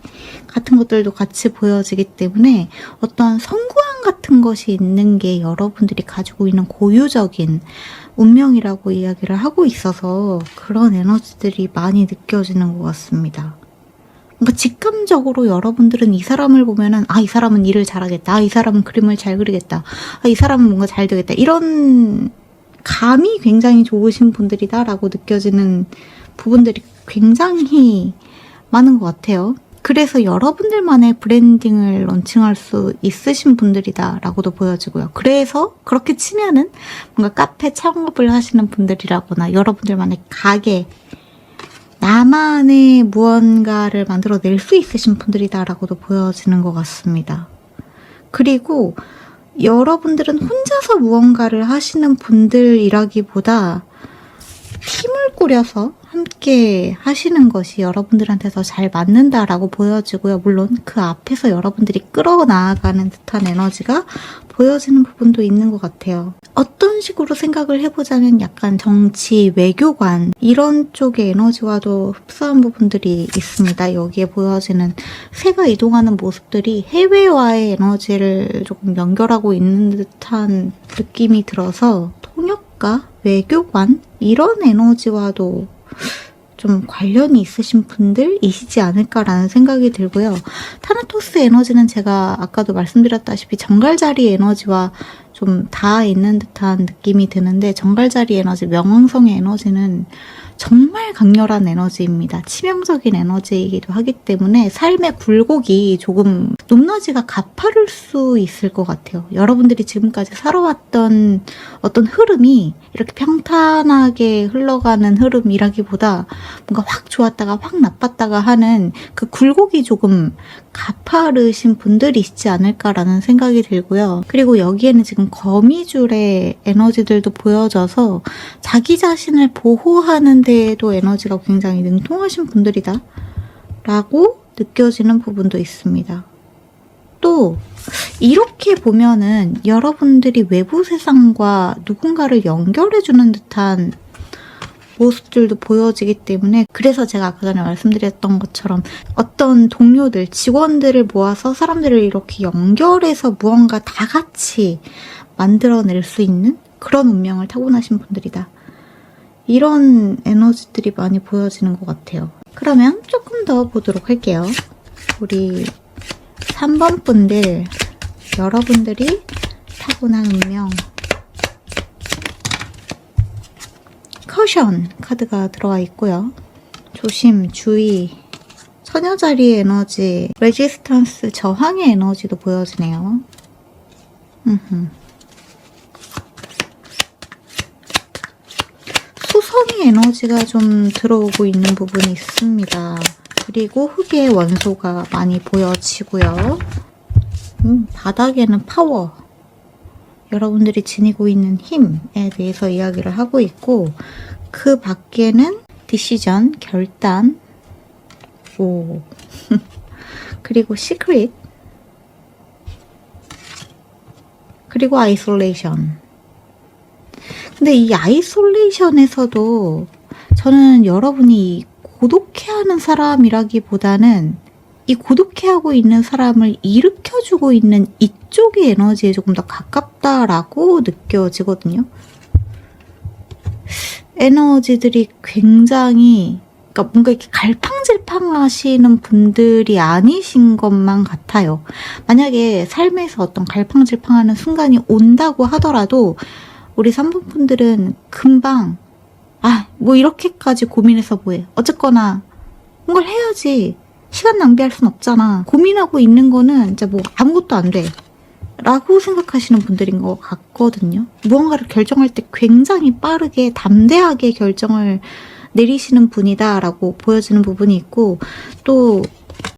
A: 같은 것들도 같이 보여지기 때문에 어떤 성구안 같은 것이 있는 게 여러분들이 가지고 있는 고유적인 운명이라고 이야기를 하고 있어서 그런 에너지들이 많이 느껴지는 것 같습니다. 뭔가 직감적으로 여러분들은 이 사람을 보면은 이 사람은 일을 잘하겠다. 이 사람은 그림을 잘 그리겠다. 이 사람은 뭔가 잘 되겠다. 이런 감이 굉장히 좋으신 분들이다라고 느껴지는 부분들이 굉장히 많은 것 같아요. 그래서 여러분들만의 브랜딩을 런칭할 수 있으신 분들이다라고도 보여지고요. 그래서 그렇게 치면은 뭔가 카페 창업을 하시는 분들이라거나 여러분들만의 가게, 나만의 무언가를 만들어낼 수 있으신 분들이다라고도 보여지는 것 같습니다. 그리고 여러분들은 혼자서 무언가를 하시는 분들이라기보다 팀을 꾸려서 함께 하시는 것이 여러분들한테 더 잘 맞는다라고 보여지고요. 물론 그 앞에서 여러분들이 끌어나가는 듯한 에너지가 보여지는 부분도 있는 것 같아요. 어떤 식으로 생각을 해보자면 약간 정치, 외교관 이런 쪽의 에너지와도 흡사한 부분들이 있습니다. 여기에 보여지는 새가 이동하는 모습들이 해외와의 에너지를 조금 연결하고 있는 듯한 느낌이 들어서 통역가, 외교관 이런 에너지와도 좀 관련이 있으신 분들이시지 않을까라는 생각이 들고요. 타나토스 에너지는 제가 아까도 말씀드렸다시피 정갈자리 에너지와 좀 닿아 있는 듯한 느낌이 드는데, 정갈자리 에너지, 명왕성의 에너지는 정말 강렬한 에너지입니다. 치명적인 에너지이기도 하기 때문에 삶의 굴곡이 조금 높낮이가 가파를 수 있을 것 같아요. 여러분들이 지금까지 살아왔던 어떤 흐름이 이렇게 평탄하게 흘러가는 흐름이라기보다 뭔가 확 좋았다가 확 나빴다가 하는 그 굴곡이 조금 가파르신 분들이시지 않을까라는 생각이 들고요. 그리고 여기에는 지금 거미줄의 에너지들도 보여져서 자기 자신을 보호하는 데에도 에너지가 굉장히 능통하신 분들이다 라고 느껴지는 부분도 있습니다. 또 이렇게 보면은 여러분들이 외부 세상과 누군가를 연결해주는 듯한 모습들도 보여지기 때문에, 그래서 제가 아까 전에 말씀드렸던 것처럼 어떤 동료들, 직원들을 모아서 사람들을 이렇게 연결해서 무언가 다 같이 만들어낼 수 있는 그런 운명을 타고나신 분들이다. 이런 에너지들이 많이 보여지는 것 같아요. 그러면 조금 더 보도록 할게요. 우리 3번 분들, 여러분들이 타고난 운명. 커션 카드가 들어와 있고요. 조심, 주의, 처녀자리의 에너지, 레지스턴스, 저항의 에너지도 보여지네요. 수성의 에너지가 좀 들어오고 있는 부분이 있습니다. 그리고 흑의 원소가 많이 보여지고요. 바닥에는 파워, 여러분들이 지니고 있는 힘에 대해서 이야기를 하고 있고, 그 밖에는 디시전, 결단, 그리고 시크릿, 그리고 아이솔레이션. 근데 이 아이솔레이션에서도 저는 여러분이 고독해하는 사람이라기보다는 이 고독해하고 있는 사람을 일으켜주고 있는 이쪽의 에너지에 조금 더 가깝다라고 느껴지거든요. 에너지들이 굉장히 그러니까 뭔가 이렇게 갈팡질팡 하시는 분들이 아니신 것만 같아요. 만약에 삶에서 어떤 갈팡질팡하는 순간이 온다고 하더라도 우리 3번 분들은 금방 뭐 이렇게까지 고민해서 뭐해. 어쨌거나 뭔가를 해야지. 시간 낭비할 순 없잖아. 고민하고 있는 거는 진짜 뭐 아무것도 안 돼. 라고 생각하시는 분들인 것 같거든요. 무언가를 결정할 때 굉장히 빠르게 담대하게 결정을 내리시는 분이다라고 보여지는 부분이 있고, 또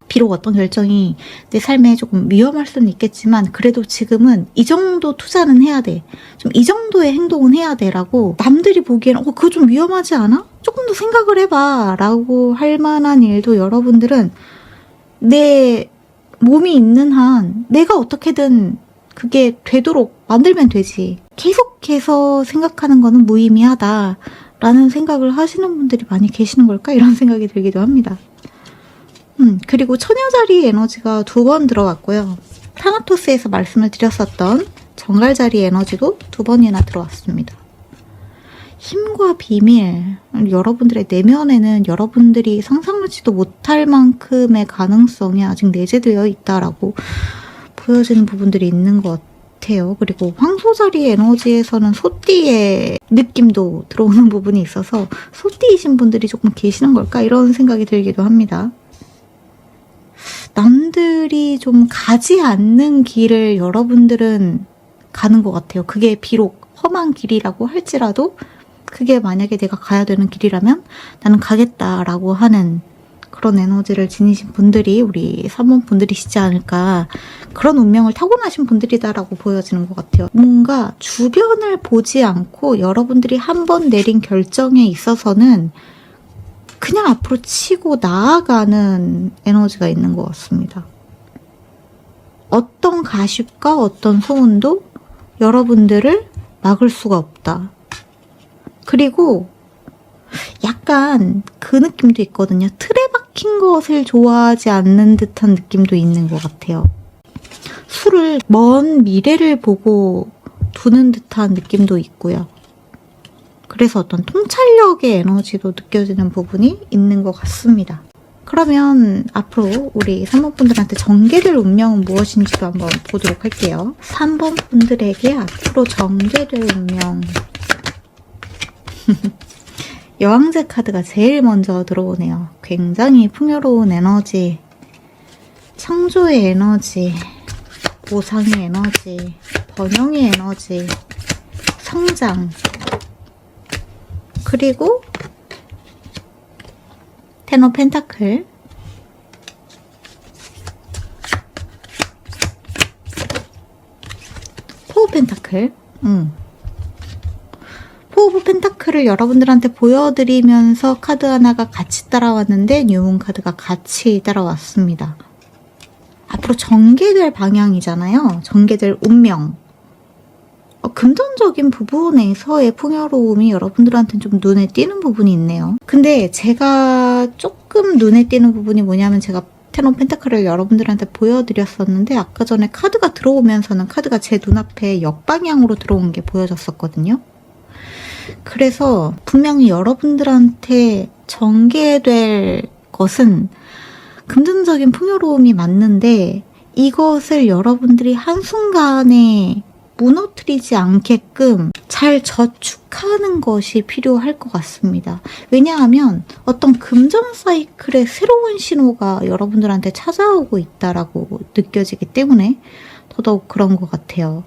A: 비록 어떤 결정이 내 삶에 조금 위험할 수는 있겠지만 그래도 지금은 이 정도 투자는 해야 돼. 좀 이 정도의 행동은 해야 돼 라고 남들이 보기에는 그거 좀 위험하지 않아? 조금 더 생각을 해봐 라고 할 만한 일도 여러분들은 내 몸이 있는 한 내가 어떻게든 그게 되도록 만들면 되지. 계속해서 생각하는 거는 무의미하다 라는 생각을 하시는 분들이 많이 계시는 걸까? 이런 생각이 들기도 합니다. 그리고 처녀자리 에너지가 2번 들어왔고요. 타나토스에서 말씀을 드렸었던 정갈자리 에너지도 2번이나 들어왔습니다. 힘과 비밀, 여러분들의 내면에는 여러분들이 상상하지도 못할 만큼의 가능성이 아직 내재되어 있다라고 보여지는 부분들이 있는 것 같아요. 그리고 황소자리 에너지에서는 소띠의 느낌도 들어오는 부분이 있어서 소띠이신 분들이 조금 계시는 걸까? 이런 생각이 들기도 합니다. 남들이 좀 가지 않는 길을 여러분들은 가는 것 같아요. 그게 비록 험한 길이라고 할지라도 그게 만약에 내가 가야 되는 길이라면 나는 가겠다라고 하는 그런 에너지를 지니신 분들이 우리 3번 분들이시지 않을까. 그런 운명을 타고나신 분들이다라고 보여지는 것 같아요. 뭔가 주변을 보지 않고 여러분들이 한번 내린 결정에 있어서는 그냥 앞으로 치고 나아가는 에너지가 있는 것 같습니다. 어떤 가십과 어떤 소운도 여러분들을 막을 수가 없다. 그리고 약간 그 느낌도 있거든요. 틀에 박힌 것을 좋아하지 않는 듯한 느낌도 있는 것 같아요. 수를 먼 미래를 보고 두는 듯한 느낌도 있고요. 그래서 어떤 통찰력의 에너지도 느껴지는 부분이 있는 것 같습니다. 그러면 앞으로 우리 3번 분들한테 전개될 운명은 무엇인지도 한번 보도록 할게요. 3번 분들에게 앞으로 전개될 운명. 여왕제 카드가 제일 먼저 들어오네요. 굉장히 풍요로운 에너지, 창조의 에너지, 보상의 에너지, 번영의 에너지, 성장, 그리고 텐 오브 펜타클, 포 오브 펜타클. 포 오브 펜타클을 여러분들한테 보여드리면서 카드 하나가 같이 따라왔는데 뉴문 카드가 같이 따라왔습니다. 앞으로 전개될 방향이잖아요. 전개될 운명. 금전적인 부분에서의 풍요로움이 여러분들한테는 좀 눈에 띄는 부분이 있네요. 근데 제가 조금 눈에 띄는 부분이 뭐냐면 제가 텐 오브 펜타클을 여러분들한테 보여드렸었는데 아까 전에 카드가 들어오면서는 카드가 제 눈앞에 역방향으로 들어온 게 보여졌었거든요. 그래서 분명히 여러분들한테 전개될 것은 금전적인 풍요로움이 맞는데 이것을 여러분들이 한순간에 무너뜨리지 않게끔 잘 저축하는 것이 필요할 것 같습니다. 왜냐하면 어떤 금전 사이클의 새로운 신호가 여러분들한테 찾아오고 있다라고 느껴지기 때문에 더더욱 그런 것 같아요.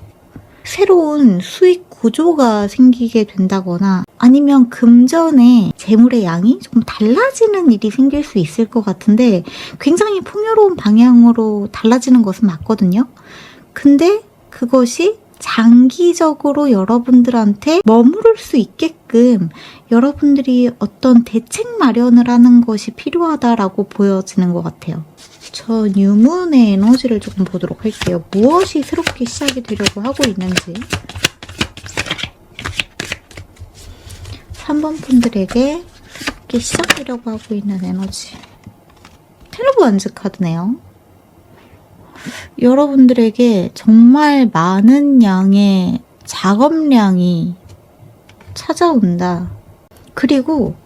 A: 새로운 수익 구조가 생기게 된다거나 아니면 금전의 재물의 양이 조금 달라지는 일이 생길 수 있을 것 같은데 굉장히 풍요로운 방향으로 달라지는 것은 맞거든요. 근데 그것이 장기적으로 여러분들한테 머무를 수 있게끔 여러분들이 어떤 대책 마련을 하는 것이 필요하다라고 보여지는 것 같아요. 저 뉴문의 에너지를 조금 보도록 할게요. 무엇이 새롭게 시작이 되려고 하고 있는지. 3번 분들에게 새롭게 시작되려고 하고 있는 에너지. 텐 오브 원즈 카드네요. 여러분들에게 정말 많은 양의 작업량이 찾아온다. 그리고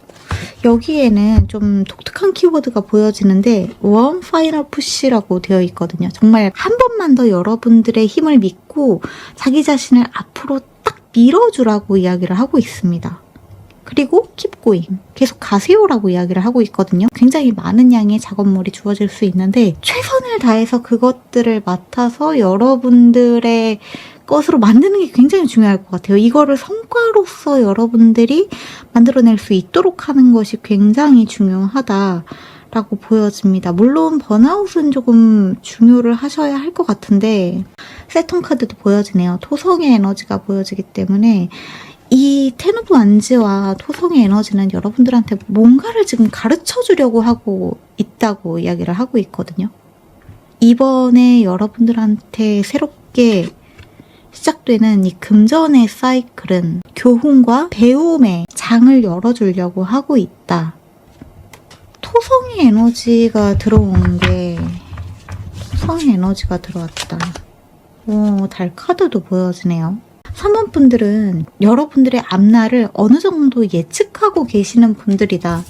A: 여기에는 좀 독특한 키워드가 보여지는데 One Final Push라고 되어 있거든요. 정말 한 번만 더 여러분들의 힘을 믿고 자기 자신을 앞으로 딱 밀어주라고 이야기를 하고 있습니다. 그리고 keep going, 계속 가세요라고 이야기를 하고 있거든요. 굉장히 많은 양의 작업물이 주어질 수 있는데 최선을 다해서 그것들을 맡아서 여러분들의 것으로 만드는 게 굉장히 중요할 것 같아요. 이거를 성과로서 여러분들이 만들어낼 수 있도록 하는 것이 굉장히 중요하다라고 보여집니다. 물론 번아웃은 조금 중요를 하셔야 할 것 같은데 세턴 카드도 보여지네요. 토성의 에너지가 보여지기 때문에 이 텐 오브 완즈와 토성의 에너지는 여러분들한테 뭔가를 지금 가르쳐 주려고 하고 있다고 이야기를 하고 있거든요. 이번에 여러분들한테 새롭게 시작되는 이 금전의 사이클은 교훈과 배움의 장을 열어주려고 하고 있다. 토성의 에너지가 들어온 게 토성의 에너지가 들어왔다. 달 카드도 보여지네요. 3번 분들은 여러분들의 앞날을 어느 정도 예측하고 계시는 분들이다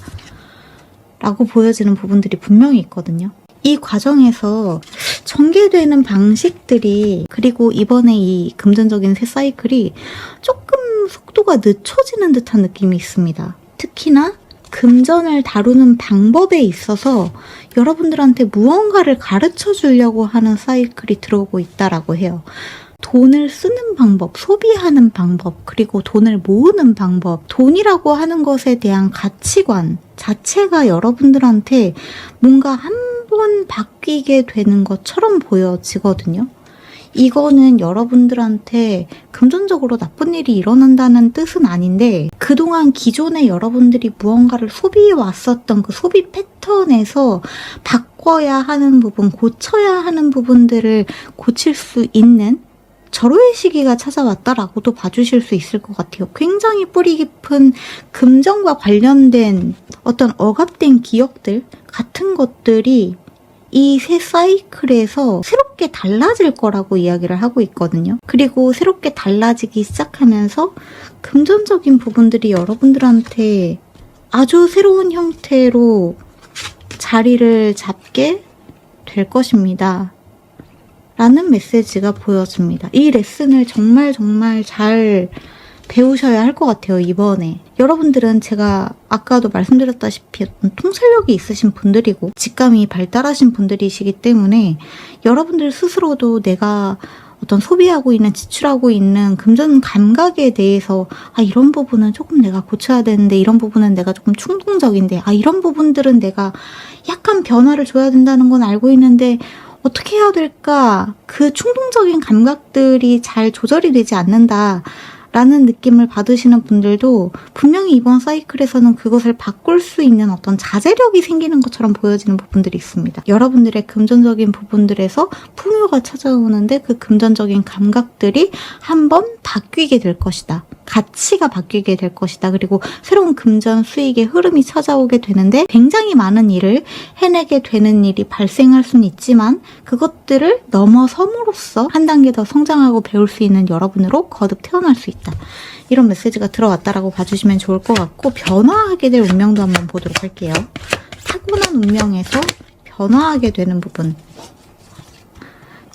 A: 라고 보여지는 부분들이 분명히 있거든요. 이 과정에서 전개되는 방식들이 그리고 이번에 이 금전적인 새 사이클이 조금 속도가 늦춰지는 듯한 느낌이 있습니다. 특히나 금전을 다루는 방법에 있어서 여러분들한테 무언가를 가르쳐 주려고 하는 사이클이 들어오고 있다라고 해요. 돈을 쓰는 방법, 소비하는 방법, 그리고 돈을 모으는 방법, 돈이라고 하는 것에 대한 가치관 자체가 여러분들한테 뭔가 한 번 바뀌게 되는 것처럼 보여지거든요. 이거는 여러분들한테 금전적으로 나쁜 일이 일어난다는 뜻은 아닌데 그동안 기존에 여러분들이 무언가를 소비해 왔었던 그 소비 패턴에서 바꿔야 하는 부분, 고쳐야 하는 부분들을 고칠 수 있는 절호의 시기가 찾아왔다라고도 봐주실 수 있을 것 같아요. 굉장히 뿌리 깊은 금전과 관련된 어떤 억압된 기억들 같은 것들이 이 새 사이클에서 새롭게 달라질 거라고 이야기를 하고 있거든요. 그리고 새롭게 달라지기 시작하면서 금전적인 부분들이 여러분들한테 아주 새로운 형태로 자리를 잡게 될 것입니다. 라는 메시지가 보여집니다. 이 레슨을 정말 잘 배우셔야 할 것 같아요, 이번에. 여러분들은 제가 아까도 말씀드렸다시피 어떤 통찰력이 있으신 분들이고 직감이 발달하신 분들이시기 때문에 여러분들 스스로도 내가 어떤 소비하고 있는, 지출하고 있는 금전 감각에 대해서 이런 부분은 조금 내가 고쳐야 되는데 이런 부분은 내가 조금 충동적인데 이런 부분들은 내가 약간 변화를 줘야 된다는 건 알고 있는데 어떻게 해야 될까? 그 충동적인 감각들이 잘 조절이 되지 않는다 라는 느낌을 받으시는 분들도 분명히 이번 사이클에서는 그것을 바꿀 수 있는 어떤 자제력이 생기는 것처럼 보여지는 부분들이 있습니다. 여러분들의 금전적인 부분들에서 풍요가 찾아오는데 그 금전적인 감각들이 한번 바뀌게 될 것이다. 가치가 바뀌게 될 것이다. 그리고 새로운 금전 수익의 흐름이 찾아오게 되는데 굉장히 많은 일을 해내게 되는 일이 발생할 수는 있지만 그것들을 넘어섬으로써 한 단계 더 성장하고 배울 수 있는 여러분으로 거듭 태어날 수 있다. 이런 메시지가 들어왔다라고 봐주시면 좋을 것 같고 변화하게 될 운명도 한번 보도록 할게요. 타고난 운명에서 변화하게 되는 부분.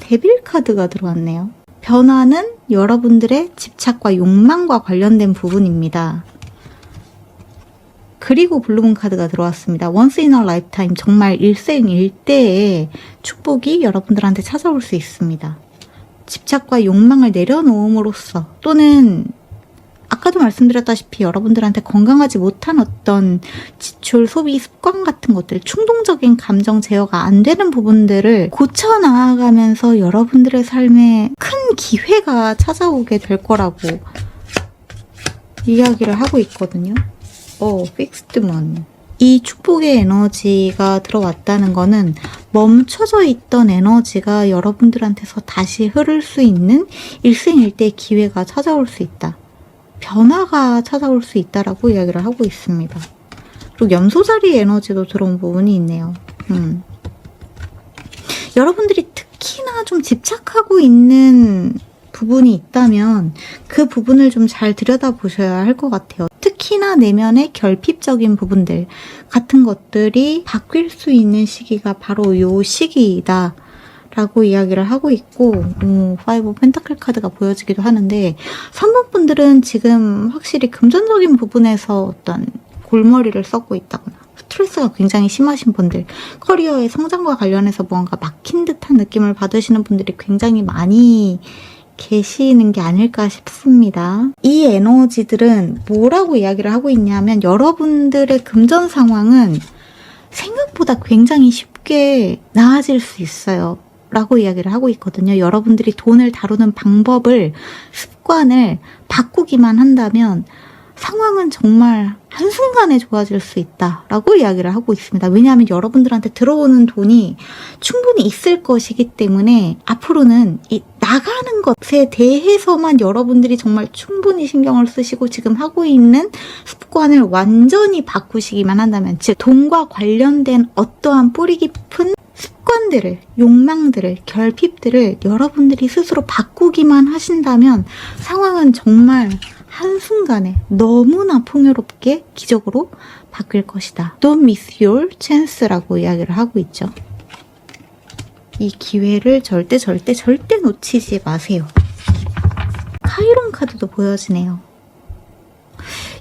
A: 데빌 카드가 들어왔네요. 변화는 여러분들의 집착과 욕망과 관련된 부분입니다. 그리고 블루문 카드가 들어왔습니다. Once in a lifetime, 정말 일생일대의 축복이 여러분들한테 찾아올 수 있습니다. 집착과 욕망을 내려놓음으로써 또는 아까도 말씀드렸다시피 여러분들한테 건강하지 못한 어떤 지출, 소비 습관 같은 것들, 충동적인 감정 제어가 안 되는 부분들을 고쳐 나아가면서 여러분들의 삶에 큰 기회가 찾아오게 될 거라고 이야기를 하고 있거든요. 픽스드 문. 이 축복의 에너지가 들어왔다는 거는 멈춰져 있던 에너지가 여러분들한테서 다시 흐를 수 있는 일생일대의 기회가 찾아올 수 있다. 변화가 찾아올 수 있다라고 이야기를 하고 있습니다. 그리고 염소자리 에너지도 들어온 부분이 있네요. 여러분들이 특히나 좀 집착하고 있는 부분이 있다면 그 부분을 좀 잘 들여다보셔야 할 것 같아요. 특히나 내면의 결핍적인 부분들 같은 것들이 바뀔 수 있는 시기가 바로 이 시기이다 라고 이야기를 하고 있고, 파이브 오브 펜타클 카드가 보여지기도 하는데, 선분분들은 지금 확실히 금전적인 부분에서 어떤 골머리를 썩고 있다거나 스트레스가 굉장히 심하신 분들, 커리어의 성장과 관련해서 뭔가 막힌 듯한 느낌을 받으시는 분들이 굉장히 많이 계시는 게 아닐까 싶습니다. 이 에너지들은 뭐라고 이야기를 하고 있냐면, 여러분들의 금전 상황은 생각보다 굉장히 쉽게 나아질 수 있어요 라고 이야기를 하고 있거든요. 여러분들이 돈을 다루는 방법을, 습관을 바꾸기만 한다면 상황은 정말 한순간에 좋아질 수 있다라고 이야기를 하고 있습니다. 왜냐하면 여러분들한테 들어오는 돈이 충분히 있을 것이기 때문에 앞으로는 이 나가는 것에 대해서만 여러분들이 정말 충분히 신경을 쓰시고 지금 하고 있는 습관을 완전히 바꾸시기만 한다면, 즉 돈과 관련된 어떠한 뿌리 깊은 습관들을, 욕망들을, 결핍들을 여러분들이 스스로 바꾸기만 하신다면 상황은 정말 한순간에 너무나 풍요롭게 기적으로 바뀔 것이다. Don't miss your chance라고 이야기를 하고 있죠. 이 기회를 절대 놓치지 마세요. 카이론 카드도 보여지네요.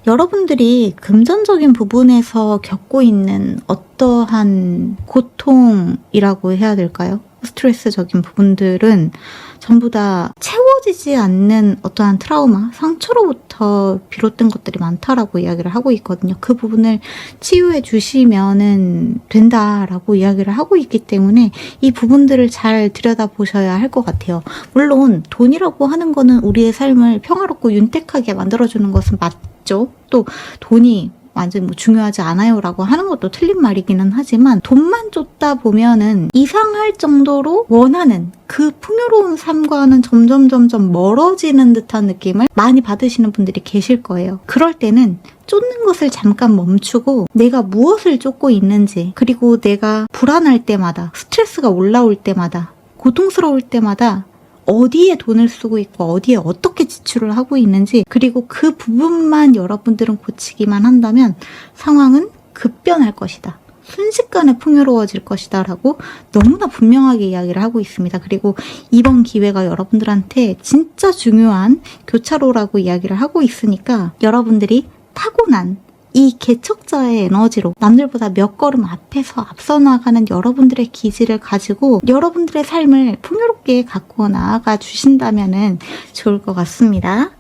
A: 여러분들이 금전적인 부분에서 겪고 있는 어떠한 고통이라고 해야 될까요? 스트레스적인 부분들은 전부 다 채워지지 않는 어떠한 트라우마, 상처로부터 비롯된 것들이 많다라고 이야기를 하고 있거든요. 그 부분을 치유해 주시면 된다라고 이야기를 하고 있기 때문에 이 부분들을 잘 들여다보셔야 할 것 같아요. 물론 돈이라고 하는 거는 우리의 삶을 평화롭고 윤택하게 만들어주는 것은 맞죠. 또 돈이 완전 중요하지 않아요 라고 하는 것도 틀린 말이기는 하지만, 돈만 쫓다 보면은 이상할 정도로 원하는 그 풍요로운 삶과는 점점 멀어지는 듯한 느낌을 많이 받으시는 분들이 계실 거예요. 그럴 때는 쫓는 것을 잠깐 멈추고 내가 무엇을 쫓고 있는지, 그리고 내가 불안할 때마다, 스트레스가 올라올 때마다, 고통스러울 때마다 어디에 돈을 쓰고 있고 어디에 어떻게 지출을 하고 있는지, 그리고 그 부분만 여러분들은 고치기만 한다면 상황은 급변할 것이다. 순식간에 풍요로워질 것이다 라고 너무나 분명하게 이야기를 하고 있습니다. 그리고 이번 기회가 여러분들한테 진짜 중요한 교차로라고 이야기를 하고 있으니까 여러분들이 타고난 이 개척자의 에너지로 남들보다 몇 걸음 앞에서 앞서 나가는 여러분들의 기질을 가지고 여러분들의 삶을 풍요롭게 갖고 나아가 주신다면 좋을 것 같습니다.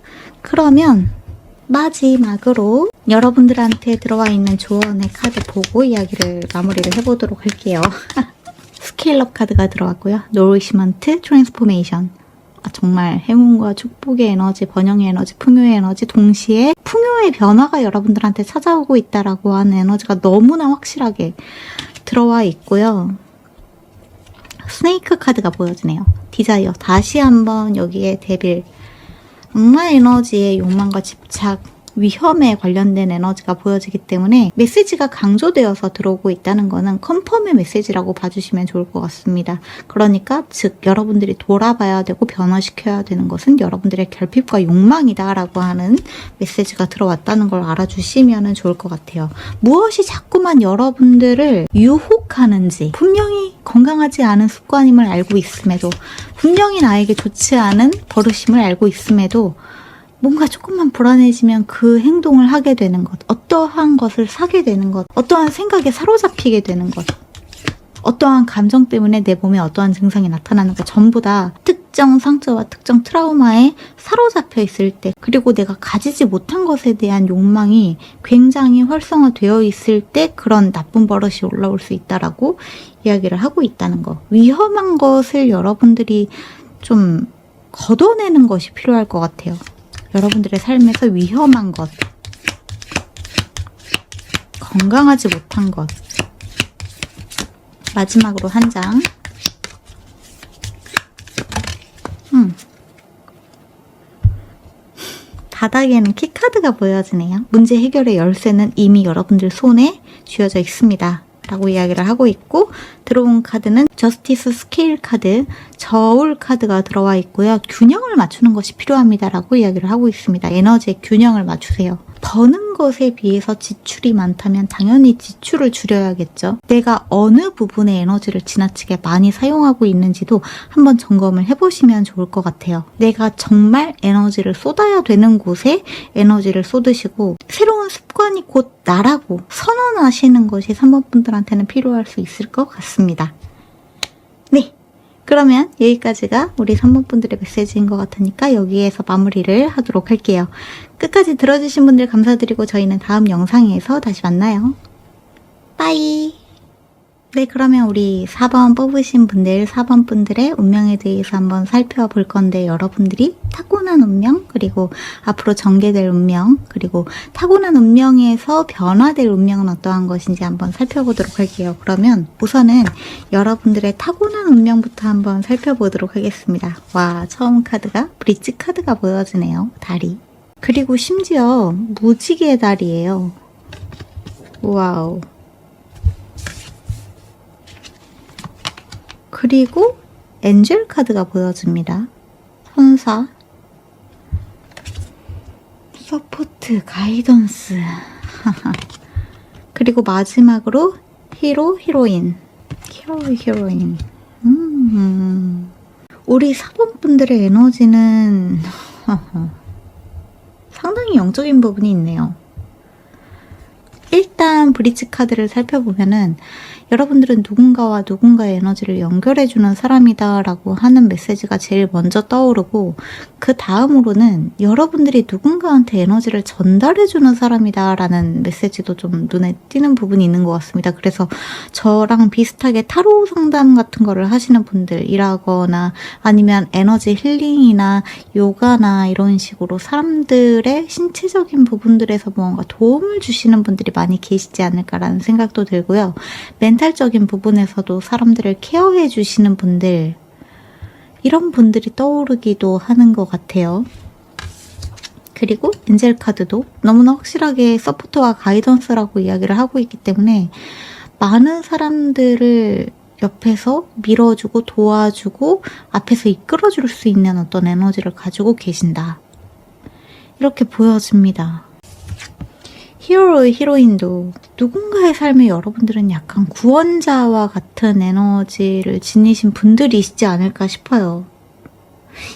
A: 그러면 마지막으로 여러분들한테 들어와 있는 조언의 카드 보고 이야기를 마무리를 해보도록 할게요. 스케일업 카드가 들어왔고요. 노리시먼트, 트랜스포메이션. 정말 행운과 축복의 에너지, 번영의 에너지, 풍요의 에너지, 동시에 풍요의 변화가 여러분들한테 찾아오고 있다라고 하는 에너지가 너무나 확실하게 들어와 있고요. 스네이크 카드가 보여지네요. 디자이어. 다시 한번 여기에 데빌. 악마 에너지의 욕망과 집착, 위험에 관련된 에너지가 보여지기 때문에 메시지가 강조되어서 들어오고 있다는 거는 컨펌의 메시지라고 봐주시면 좋을 것 같습니다. 그러니까 즉 여러분들이 돌아봐야 되고 변화시켜야 되는 것은 여러분들의 결핍과 욕망이다 라고 하는 메시지가 들어왔다는 걸 알아주시면 좋을 것 같아요. 무엇이 자꾸만 여러분들을 유혹하는지, 분명히 건강하지 않은 습관임을 알고 있음에도, 분명히 나에게 좋지 않은 버릇임을 알고 있음에도 뭔가 조금만 불안해지면 그 행동을 하게 되는 것, 어떠한 것을 사게 되는 것, 어떠한 생각에 사로잡히게 되는 것, 어떠한 감정 때문에 내 몸에 어떠한 증상이 나타나는 것, 전부 다 특정 상처와 특정 트라우마에 사로잡혀 있을 때, 그리고 내가 가지지 못한 것에 대한 욕망이 굉장히 활성화되어 있을 때 그런 나쁜 버릇이 올라올 수 있다라고 이야기를 하고 있다는 거. 위험한 것을 여러분들이 좀 걷어내는 것이 필요할 것 같아요. 여러분들의 삶에서 위험한 것, 건강하지 못한 것. 마지막으로 한 장. 바닥에는 키카드가 보여지네요. 문제 해결의 열쇠는 이미 여러분들 손에 쥐어져 있습니다. 라고 이야기를 하고 있고, 들어온 카드는 저스티스 스케일 카드, 저울 카드가 들어와 있고요. 균형을 맞추는 것이 필요합니다 라고 이야기를 하고 있습니다. 에너지의 균형을 맞추세요. 버는 것에 비해서 지출이 많다면 당연히 지출을 줄여야겠죠. 내가 어느 부분의 에너지를 지나치게 많이 사용하고 있는지도 한번 점검을 해보시면 좋을 것 같아요. 내가 정말 에너지를 쏟아야 되는 곳에 에너지를 쏟으시고, 새로운 습관이 곧 나라고 선언하시는 것이 3번 분들한테는 필요할 수 있을 것 같습니다. 네. 그러면 여기까지가 우리 3번 분들의 메시지인 것 같으니까 여기에서 마무리를 하도록 할게요. 끝까지 들어주신 분들 감사드리고 저희는 다음 영상에서 다시 만나요. 빠이! 네, 그러면 우리 4번 뽑으신 분들, 4번 분들의 운명에 대해서 한번 살펴볼 건데, 여러분들이 타고난 운명, 그리고 앞으로 전개될 운명, 그리고 타고난 운명에서 변화될 운명은 어떠한 것인지 한번 살펴보도록 할게요. 그러면 우선은 여러분들의 타고난 운명부터 한번 살펴보도록 하겠습니다. 와, 처음 카드가 브릿지 카드가 보여지네요. 다리. 그리고 심지어 무지개 다리예요. 와우. 그리고 엔젤 카드가 보여집니다. 선사, 서포트, 가이던스. 그리고 마지막으로 히로, 히로인. 히로인. 우리 4번 분들의 에너지는 상당히 영적인 부분이 있네요. 일단 브릿지 카드를 살펴보면은 여러분들은 누군가와 누군가의 에너지를 연결해주는 사람이다 라고 하는 메시지가 제일 먼저 떠오르고, 그 다음으로는 여러분들이 누군가한테 에너지를 전달해주는 사람이다 라는 메시지도 좀 눈에 띄는 부분이 있는 것 같습니다. 그래서 저랑 비슷하게 타로 상담 같은 거를 하시는 분들이라거나 아니면 에너지 힐링이나 요가나 이런 식으로 사람들의 신체적인 부분들에서 뭔가 도움을 주시는 분들이 많이 계시지 않을까라는 생각도 들고요. 멘탈적인 부분에서도 사람들을 케어해 주시는 분들, 이런 분들이 떠오르기도 하는 것 같아요. 그리고 엔젤 카드도 너무나 확실하게 서포터와 가이던스라고 이야기를 하고 있기 때문에 많은 사람들을 옆에서 밀어주고 도와주고 앞에서 이끌어줄 수 있는 어떤 에너지를 가지고 계신다. 이렇게 보여집니다. 히어로, 히로인도 누군가의 삶에 여러분들은 약간 구원자와 같은 에너지를 지니신 분들이시지 않을까 싶어요.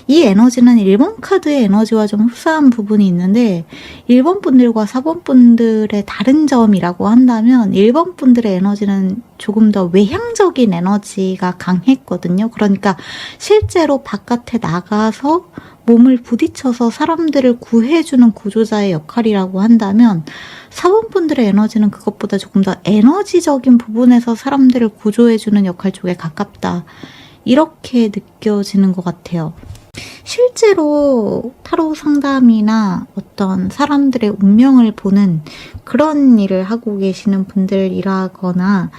A: 이 에너지는 1번 카드의 에너지와 좀 흡사한 부분이 있는데, 1번 분들과 4번 분들의 다른 점이라고 한다면 1번 분들의 에너지는 조금 더 외향적인 에너지가 강했거든요. 그러니까 실제로 바깥에 나가서 몸을 부딪혀서 사람들을 구해주는 구조자의 역할이라고 한다면 4번 분들의 에너지는 그것보다 조금 더 에너지적인 부분에서 사람들을 구조해주는 역할 쪽에 가깝다. 이렇게 느껴지는 것 같아요. 실제로 타로 상담이나 어떤 사람들의 운명을 보는 그런 일을 하고 계시는 분들이라거나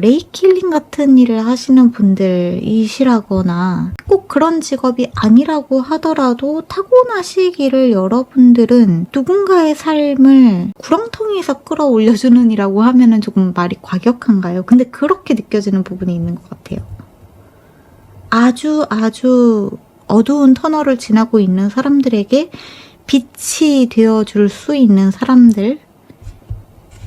A: 레이키 힐링 같은 일을 하시는 분들이시라거나 꼭 그런 직업이 아니라고 하더라도 타고나시기를 여러분들은 누군가의 삶을 구렁텅이에서 끌어올려주는 이라고 하면은 조금 말이 과격한가요? 근데 그렇게 느껴지는 부분이 있는 것 같아요. 아주 어두운 터널을 지나고 있는 사람들에게 빛이 되어줄 수 있는 사람들,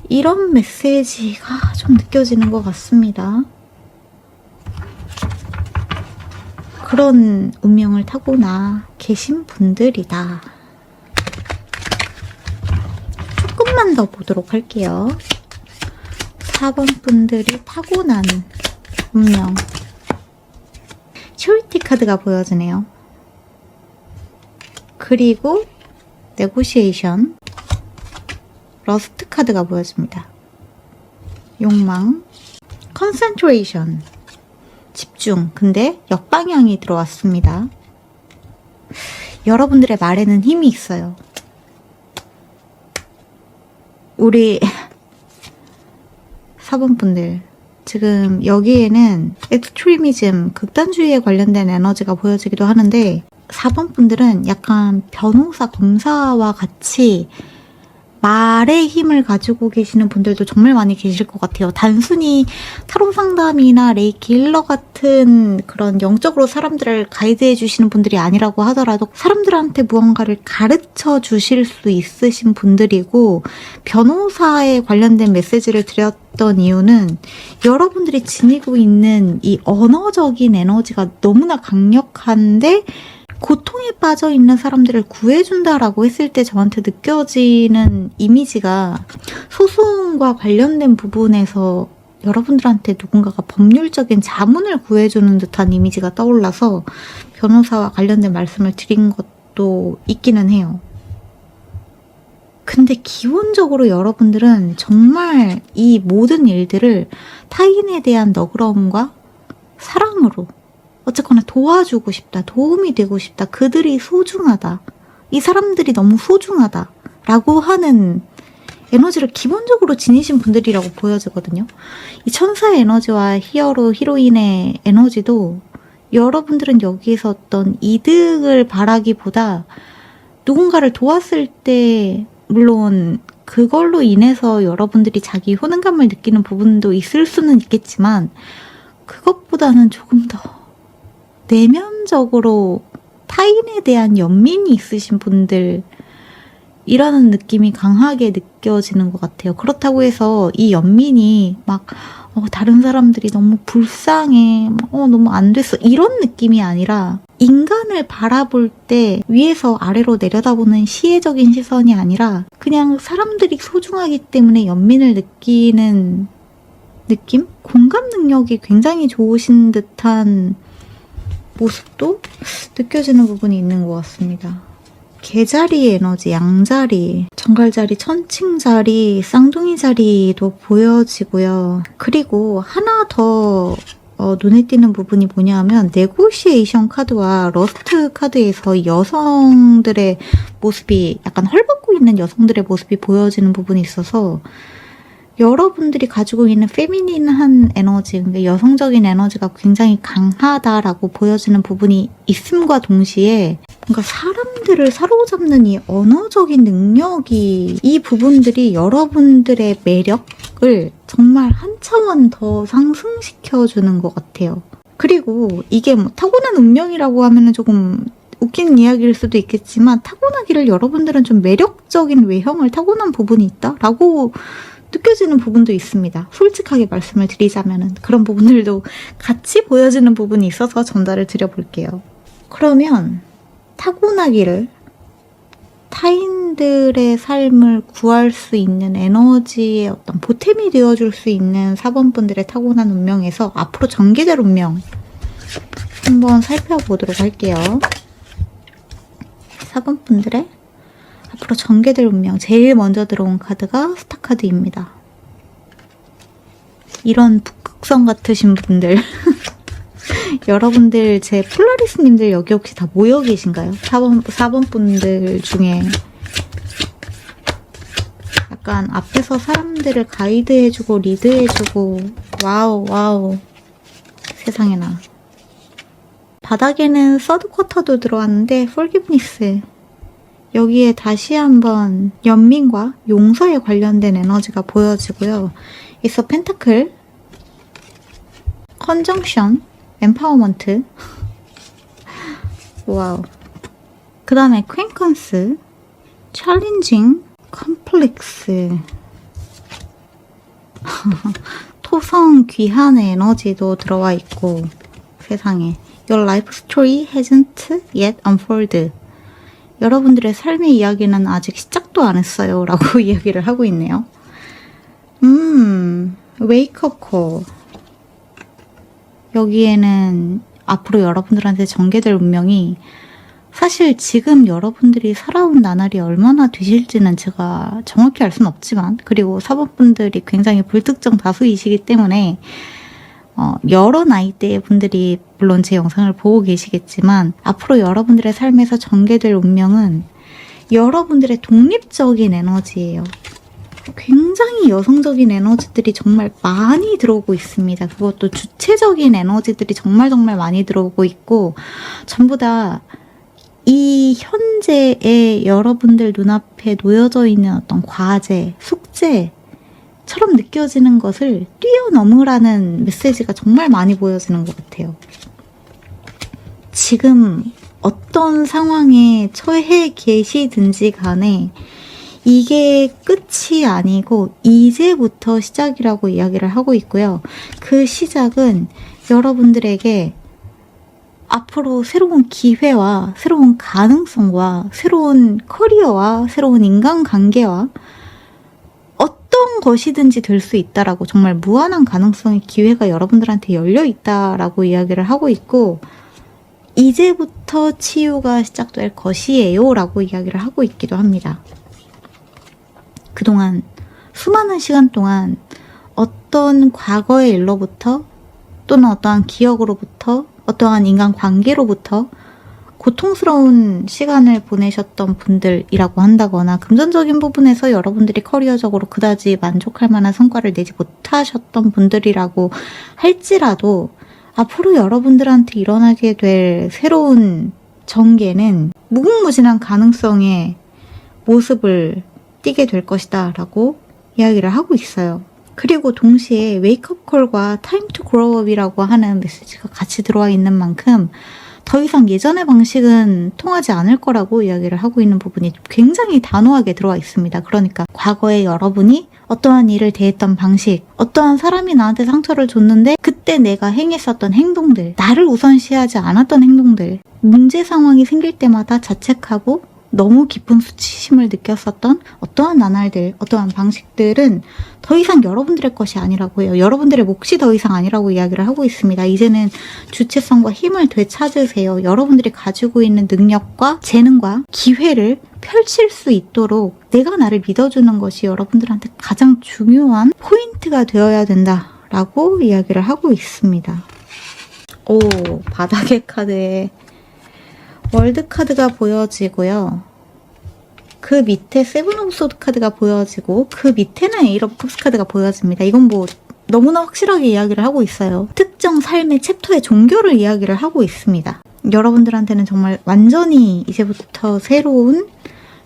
A: 이런 메시지가 좀 느껴지는 것 같습니다. 그런 운명을 타고나 계신 분들이다. 조금만 더 보도록 할게요. 4번 분들이 타고난 운명. 츄리티 카드가 보여지네요. 그리고 네고시에이션, 러스트 카드가 보여집니다. 욕망, 컨센트레이션, 집중. 근데 역방향이 들어왔습니다. 여러분들의 말에는 힘이 있어요. 우리 4번 분들, 지금 여기에는 엑스트리미즘, 극단주의에 관련된 에너지가 보여지기도 하는데 4번 분들은 약간 변호사, 검사와 같이 말의 힘을 가지고 계시는 분들도 정말 많이 계실 것 같아요. 단순히 타로 상담이나 레이키 힐러 같은 그런 영적으로 사람들을 가이드해 주시는 분들이 아니라고 하더라도 사람들한테 무언가를 가르쳐 주실 수 있으신 분들이고, 변호사에 관련된 메시지를 드렸던 이유는 여러분들이 지니고 있는 이 언어적인 에너지가 너무나 강력한데 고통에 빠져 있는 사람들을 구해준다라고 했을 때 저한테 느껴지는 이미지가 소송과 관련된 부분에서 여러분들한테 누군가가 법률적인 자문을 구해주는 듯한 이미지가 떠올라서 변호사와 관련된 말씀을 드린 것도 있기는 해요. 근데 기본적으로 여러분들은 정말 이 모든 일들을 타인에 대한 너그러움과 사랑으로, 어쨌거나 도와주고 싶다, 도움이 되고 싶다, 그들이 소중하다, 이 사람들이 너무 소중하다 라고 하는 에너지를 기본적으로 지니신 분들이라고 보여지거든요. 이 천사의 에너지와 히어로, 히로인의 에너지도 여러분들은 여기에서 어떤 이득을 바라기보다 누군가를 도왔을 때, 물론 그걸로 인해서 여러분들이 자기 효능감을 느끼는 부분도 있을 수는 있겠지만 그것보다는 조금 더 내면적으로 타인에 대한 연민이 있으신 분들이라는 느낌이 강하게 느껴지는 것 같아요. 그렇다고 해서 이 연민이 막 다른 사람들이 너무 불쌍해, 너무 안 됐어, 이런 느낌이 아니라 인간을 바라볼 때 위에서 아래로 내려다보는 시혜적인 시선이 아니라 그냥 사람들이 소중하기 때문에 연민을 느끼는 느낌? 공감 능력이 굉장히 좋으신 듯한 모습도 느껴지는 부분이 있는 것 같습니다. 개자리의 에너지, 양자리, 정갈자리, 천칭자리, 쌍둥이자리도 보여지고요. 그리고 하나 더 눈에 띄는 부분이 뭐냐면 네고시에이션 카드와 러스트 카드에서 여성들의 모습이, 약간 헐벗고 있는 여성들의 모습이 보여지는 부분이 있어서 여러분들이 가지고 있는 페미닌한 에너지, 그러니까 여성적인 에너지가 굉장히 강하다라고 보여지는 부분이 있음과 동시에 뭔가 사람들을 사로잡는 이 언어적인 능력이, 이 부분들이 여러분들의 매력을 정말 한 차원 더 상승시켜주는 것 같아요. 그리고 이게 뭐 타고난 운명이라고 하면은 조금 웃기는 이야기일 수도 있겠지만, 타고나기를 여러분들은 좀 매력적인 외형을 타고난 부분이 있다라고 느껴지는 부분도 있습니다. 솔직하게 말씀을 드리자면은 그런 부분들도 같이 보여지는 부분이 있어서 전달을 드려볼게요. 그러면 타고나기를, 타인들의 삶을 구할 수 있는 에너지의 어떤 보탬이 되어줄 수 있는 4번 분들의 타고난 운명에서 앞으로 전개될 운명 한번 살펴보도록 할게요. 4번 분들의 앞으로 전개될 운명, 제일 먼저 들어온 카드가 스타 카드입니다. 이런 북극성 같으신 분들 여러분들, 제 폴라리스님들 여기 혹시 다 모여 계신가요? 4번 분들 중에 약간 앞에서 사람들을 가이드해주고 리드해주고, 와우 세상에나. 바닥에는 서드 쿼터도 들어왔는데 forgiveness, 여기에 다시 한번 연민과 용서에 관련된 에너지가 보여지고요. 있어 펜타클, 컨정션, empowerment, 와우. 그 다음에 퀸컨스, 챌린징, 컴플렉스, 토성 귀한의 에너지도 들어와 있고, 세상에. Your life story hasn't yet unfolded. 여러분들의 삶의 이야기는 아직 시작도 안 했어요 라고 이야기를 하고 있네요. 웨이크업 콜. 여기에는 앞으로 여러분들한테 전개될 운명이, 사실 지금 여러분들이 살아온 나날이 얼마나 되실지는 제가 정확히 알 수는 없지만, 그리고 4번 분들이 굉장히 불특정 다수이시기 때문에 여러 나이대의 분들이 물론 제 영상을 보고 계시겠지만, 앞으로 여러분들의 삶에서 전개될 운명은 여러분들의 독립적인 에너지예요. 굉장히 여성적인 에너지들이 정말 많이 들어오고 있습니다. 그것도 주체적인 에너지들이 정말 많이 들어오고 있고, 전부 다 이 현재의 여러분들 눈앞에 놓여져 있는 어떤 과제, 숙제처럼 느껴지는 것을 뛰어넘으라는 메시지가 정말 많이 보여지는 것 같아요. 지금 어떤 상황에 처해 계시든지 간에 이게 끝이 아니고 이제부터 시작이라고 이야기를 하고 있고요. 그 시작은 여러분들에게 앞으로 새로운 기회와 새로운 가능성과 새로운 커리어와 새로운 인간관계와 어떤 것이든지 될 수 있다라고, 정말 무한한 가능성의 기회가 여러분들한테 열려 있다라고 이야기를 하고 있고, 이제부터 치유가 시작될 것이에요 라고 이야기를 하고 있기도 합니다. 그동안 수많은 시간 동안 어떤 과거의 일로부터 또는 어떠한 기억으로부터 어떠한 인간관계로부터 고통스러운 시간을 보내셨던 분들이라고 한다거나, 금전적인 부분에서 여러분들이 커리어적으로 그다지 만족할 만한 성과를 내지 못하셨던 분들이라고 할지라도 앞으로 여러분들한테 일어나게 될 새로운 전개는 무궁무진한 가능성의 모습을 띠게 될 것이다 라고 이야기를 하고 있어요. 그리고 동시에 웨이크업 콜과 타임 투 그로우 업이라고 하는 메시지가 같이 들어와 있는 만큼 더 이상 예전의 방식은 통하지 않을 거라고 이야기를 하고 있는 부분이 굉장히 단호하게 들어와 있습니다. 그러니까 과거에 여러분이 어떠한 일을 대했던 방식, 어떠한 사람이 나한테 상처를 줬는데 그때 내가 행했었던 행동들, 나를 우선시하지 않았던 행동들, 문제 상황이 생길 때마다 자책하고 너무 깊은 수치심을 느꼈었던 어떠한 나날들, 어떠한 방식들은 더 이상 여러분들의 것이 아니라고 해요. 여러분들의 몫이 더 이상 아니라고 이야기를 하고 있습니다. 이제는 주체성과 힘을 되찾으세요. 여러분들이 가지고 있는 능력과 재능과 기회를 펼칠 수 있도록 내가 나를 믿어주는 것이 여러분들한테 가장 중요한 포인트가 되어야 된다라고 이야기를 하고 있습니다. 오, 바닥의 카드에 월드 카드가 보여지고요. 그 밑에 세븐 오브 소드 카드가 보여지고 그 밑에는 에잇 오브 컵스 카드가 보여집니다. 이건 뭐 너무나 확실하게 이야기를 하고 있어요. 특정 삶의 챕터의 종교를 이야기를 하고 있습니다. 여러분들한테는 정말 완전히 이제부터 새로운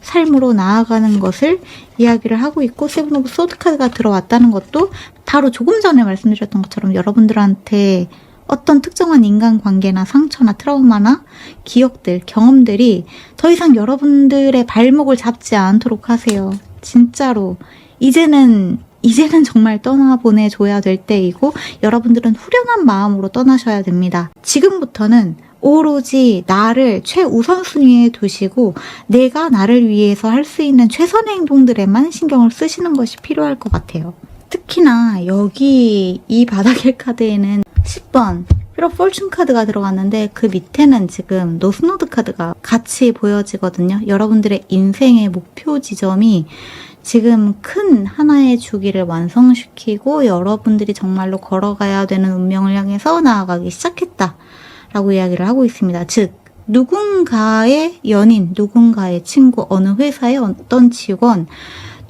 A: 삶으로 나아가는 것을 이야기를 하고 있고, 세븐 오브 소드 카드가 들어왔다는 것도 바로 조금 전에 말씀드렸던 것처럼 여러분들한테 어떤 특정한 인간관계나 상처나 트라우마나 기억들, 경험들이 더 이상 여러분들의 발목을 잡지 않도록 하세요. 진짜로. 이제는 정말 떠나보내줘야 될 때이고, 여러분들은 후련한 마음으로 떠나셔야 됩니다. 지금부터는 오로지 나를 최우선순위에 두시고 내가 나를 위해서 할 수 있는 최선의 행동들에만 신경을 쓰시는 것이 필요할 것 같아요. 특히나 여기 이 바닥의 카드에는 10번 휘로 폴춘 카드가 들어갔는데 그 밑에는 지금 노스노드 카드가 같이 보여지거든요. 여러분들의 인생의 목표 지점이 지금 큰 하나의 주기를 완성시키고 여러분들이 정말로 걸어가야 되는 운명을 향해서 나아가기 시작했다 라고 이야기를 하고 있습니다. 즉 누군가의 연인, 누군가의 친구, 어느 회사의 어떤 직원,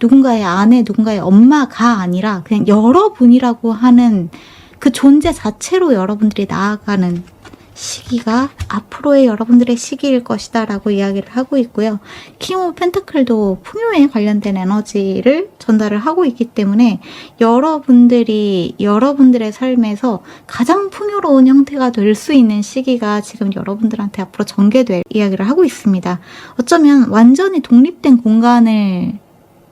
A: 누군가의 아내, 누군가의 엄마가 아니라 그냥 여러분이라고 하는 그 존재 자체로 여러분들이 나아가는 시기가 앞으로의 여러분들의 시기일 것이다 라고 이야기를 하고 있고요. 킹 오브 펜타클도 풍요에 관련된 에너지를 전달을 하고 있기 때문에 여러분들이 여러분들의 삶에서 가장 풍요로운 형태가 될 수 있는 시기가 지금 여러분들한테 앞으로 전개될 이야기를 하고 있습니다. 어쩌면 완전히 독립된 공간을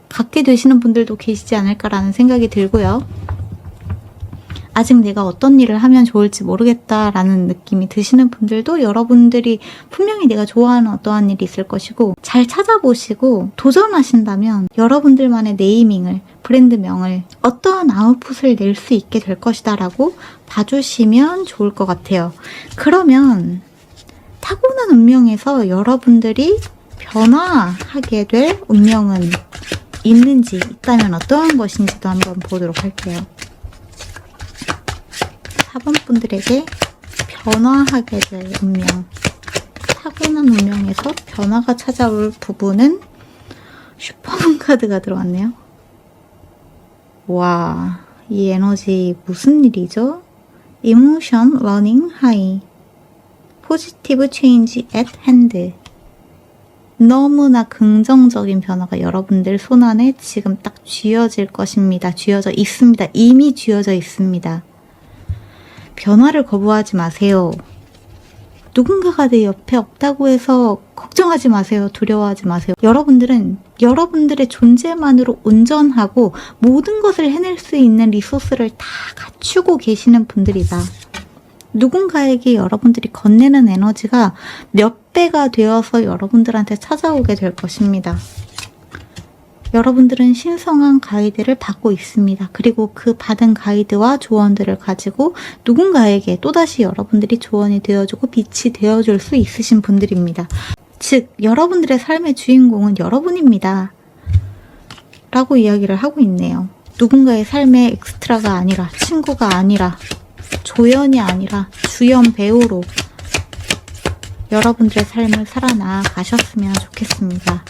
A: 갖게 되시는 분들도 계시지 않을까라는 생각이 들고요. 아직 내가 어떤 일을 하면 좋을지 모르겠다라는 느낌이 드시는 분들도 여러분들이 분명히 내가 좋아하는 어떠한 일이 있을 것이고, 잘 찾아보시고 도전하신다면 여러분들만의 네이밍을, 브랜드명을, 어떠한 아웃풋을 낼 수 있게 될 것이다 라고 봐주시면 좋을 것 같아요. 그러면 타고난 운명에서 여러분들이 변화하게 될 운명은 있는지, 있다면 어떠한 것인지도 한번 보도록 할게요. 4번 분들에게 변화하게 될 운명, 타고난 운명에서 변화가 찾아올 부분은 슈퍼문 카드가 들어왔네요. 와, 이 에너지 무슨 일이죠? Emotion running high, positive change at hand. 너무나 긍정적인 변화가 여러분들 손안에 지금 딱 쥐어질 것입니다. 쥐어져 있습니다. 이미 쥐어져 있습니다. 변화를 거부하지 마세요. 누군가가 내 옆에 없다고 해서 걱정하지 마세요. 두려워하지 마세요. 여러분들은 여러분들의 존재만으로 온전하고 모든 것을 해낼 수 있는 리소스를 다 갖추고 계시는 분들이다. 누군가에게 여러분들이 건네는 에너지가 몇 배가 되어서 여러분들한테 찾아오게 될 것입니다. 여러분들은 신성한 가이드를 받고 있습니다. 그리고 그 받은 가이드와 조언들을 가지고 누군가에게 또다시 여러분들이 조언이 되어주고 빛이 되어줄 수 있으신 분들입니다. 즉, 여러분들의 삶의 주인공은 여러분입니다. 라고 이야기를 하고 있네요. 누군가의 삶의 엑스트라가 아니라, 친구가 아니라, 조연이 아니라 주연 배우로 여러분들의 삶을 살아나가셨으면 좋겠습니다.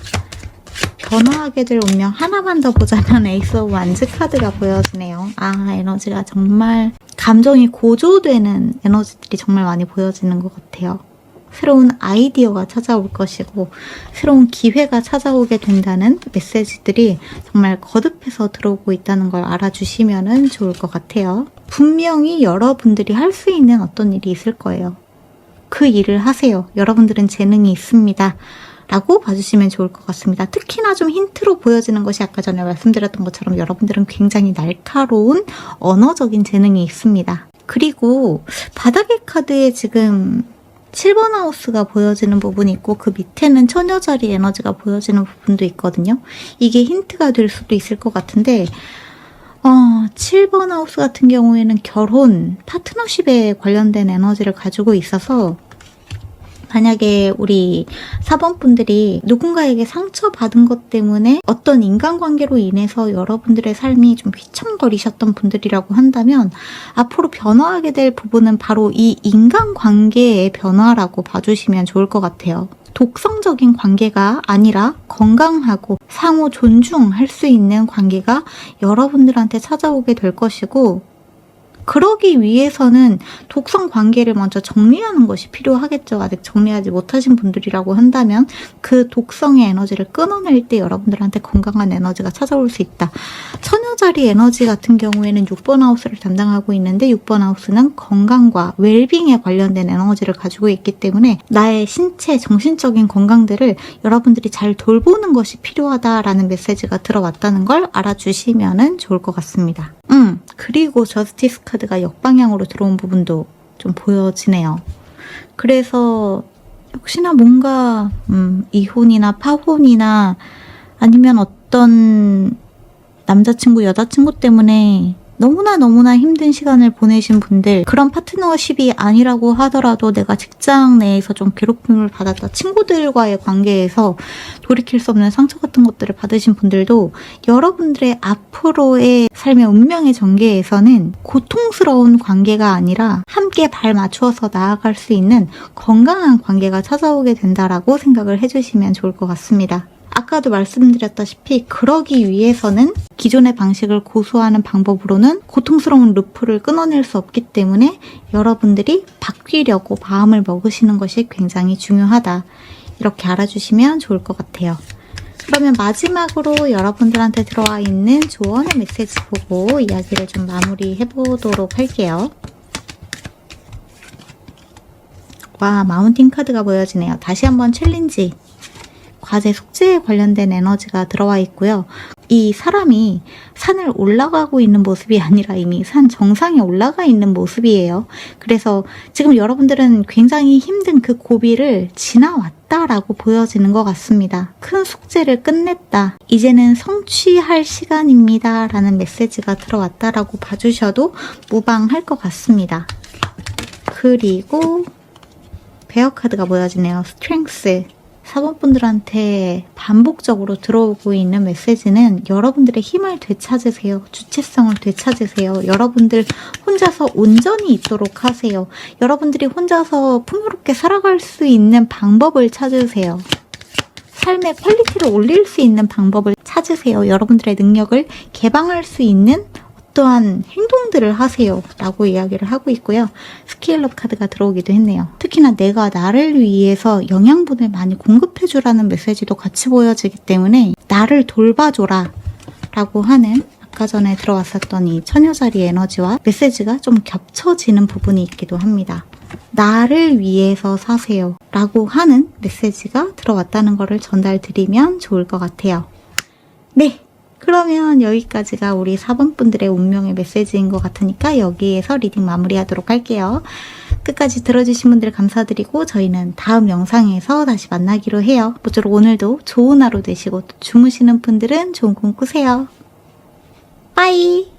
A: 변화하게 될 운명 하나만 더 보자면 에이스 오브 완즈 카드가 보여지네요. 에너지가 정말 감정이 고조되는 에너지들이 정말 많이 보여지는 것 같아요. 새로운 아이디어가 찾아올 것이고 새로운 기회가 찾아오게 된다는 메시지들이 정말 거듭해서 들어오고 있다는 걸 알아주시면 좋을 것 같아요. 분명히 여러분들이 할 수 있는 어떤 일이 있을 거예요. 그 일을 하세요. 여러분들은 재능이 있습니다. 라고 봐주시면 좋을 것 같습니다. 특히나 좀 힌트로 보여지는 것이 아까 전에 말씀드렸던 것처럼 여러분들은 굉장히 날카로운 언어적인 재능이 있습니다. 그리고 바닥의 카드에 지금 7번 하우스가 보여지는 부분이 있고 그 밑에는 처녀자리 에너지가 보여지는 부분도 있거든요. 이게 힌트가 될 수도 있을 것 같은데 7번 하우스 같은 경우에는 결혼, 파트너십에 관련된 에너지를 가지고 있어서 만약에 우리 4번 분들이 누군가에게 상처받은 것 때문에 어떤 인간관계로 인해서 여러분들의 삶이 좀 휘청거리셨던 분들이라고 한다면 앞으로 변화하게 될 부분은 바로 이 인간관계의 변화라고 봐주시면 좋을 것 같아요. 독성적인 관계가 아니라 건강하고 상호 존중할 수 있는 관계가 여러분들한테 찾아오게 될 것이고 그러기 위해서는 독성 관계를 먼저 정리하는 것이 필요하겠죠. 아직 정리하지 못하신 분들이라고 한다면 그 독성의 에너지를 끊어낼 때 여러분들한테 건강한 에너지가 찾아올 수 있다. 처녀자리 에너지 같은 경우에는 6번 하우스를 담당하고 있는데 6번 하우스는 건강과 웰빙에 관련된 에너지를 가지고 있기 때문에 나의 신체, 정신적인 건강들을 여러분들이 잘 돌보는 것이 필요하다라는 메시지가 들어왔다는 걸 알아주시면 좋을 것 같습니다. 그리고 저스티스 카드가 역방향으로 들어온 부분도 좀 보여지네요. 그래서 혹시나 뭔가 이혼이나 파혼이나 아니면 어떤 남자친구, 여자친구 때문에 너무나 힘든 시간을 보내신 분들, 그런 파트너십이 아니라고 하더라도 내가 직장 내에서 좀 괴롭힘을 받았다, 친구들과의 관계에서 돌이킬 수 없는 상처 같은 것들을 받으신 분들도 여러분들의 앞으로의 삶의 운명의 전개에서는 고통스러운 관계가 아니라 함께 발 맞추어서 나아갈 수 있는 건강한 관계가 찾아오게 된다라고 생각을 해주시면 좋을 것 같습니다. 아까도 말씀드렸다시피 그러기 위해서는 기존의 방식을 고수하는 방법으로는 고통스러운 루프를 끊어낼 수 없기 때문에 여러분들이 바뀌려고 마음을 먹으시는 것이 굉장히 중요하다. 이렇게 알아주시면 좋을 것 같아요. 그러면 마지막으로 여러분들한테 들어와 있는 조언의 메시지 보고 이야기를 좀 마무리해보도록 할게요. 와, 마운틴 카드가 보여지네요. 다시 한번 챌린지. 과제 숙제에 관련된 에너지가 들어와 있고요. 이 사람이 산을 올라가고 있는 모습이 아니라 이미 산 정상에 올라가 있는 모습이에요. 그래서 지금 여러분들은 굉장히 힘든 그 고비를 지나왔다라고 보여지는 것 같습니다. 큰 숙제를 끝냈다. 이제는 성취할 시간입니다. 라는 메시지가 들어왔다라고 봐주셔도 무방할 것 같습니다. 그리고 베어 카드가 보여지네요. 스트렝스. 4번 분들한테 반복적으로 들어오고 있는 메시지는 여러분들의 힘을 되찾으세요. 주체성을 되찾으세요. 여러분들 혼자서 온전히 있도록 하세요. 여러분들이 혼자서 풍요롭게 살아갈 수 있는 방법을 찾으세요. 삶의 퀄리티를 올릴 수 있는 방법을 찾으세요. 여러분들의 능력을 개방할 수 있는 어떠한 행동들을 하세요 라고 이야기를 하고 있고요. 스케일업 카드가 들어오기도 했네요. 특히나 내가 나를 위해서 영양분을 많이 공급해주라는 메시지도 같이 보여지기 때문에 나를 돌봐줘라 라고 하는 아까 전에 들어왔었던 이 처녀자리 에너지와 메시지가 좀 겹쳐지는 부분이 있기도 합니다. 나를 위해서 사세요 라고 하는 메시지가 들어왔다는 것을 전달드리면 좋을 것 같아요. 네, 그러면 여기까지가 우리 4번 분들의 운명의 메시지인 것 같으니까 여기에서 리딩 마무리하도록 할게요. 끝까지 들어주신 분들 감사드리고 저희는 다음 영상에서 다시 만나기로 해요. 모쪼록 오늘도 좋은 하루 되시고 또 주무시는 분들은 좋은 꿈 꾸세요. 빠이!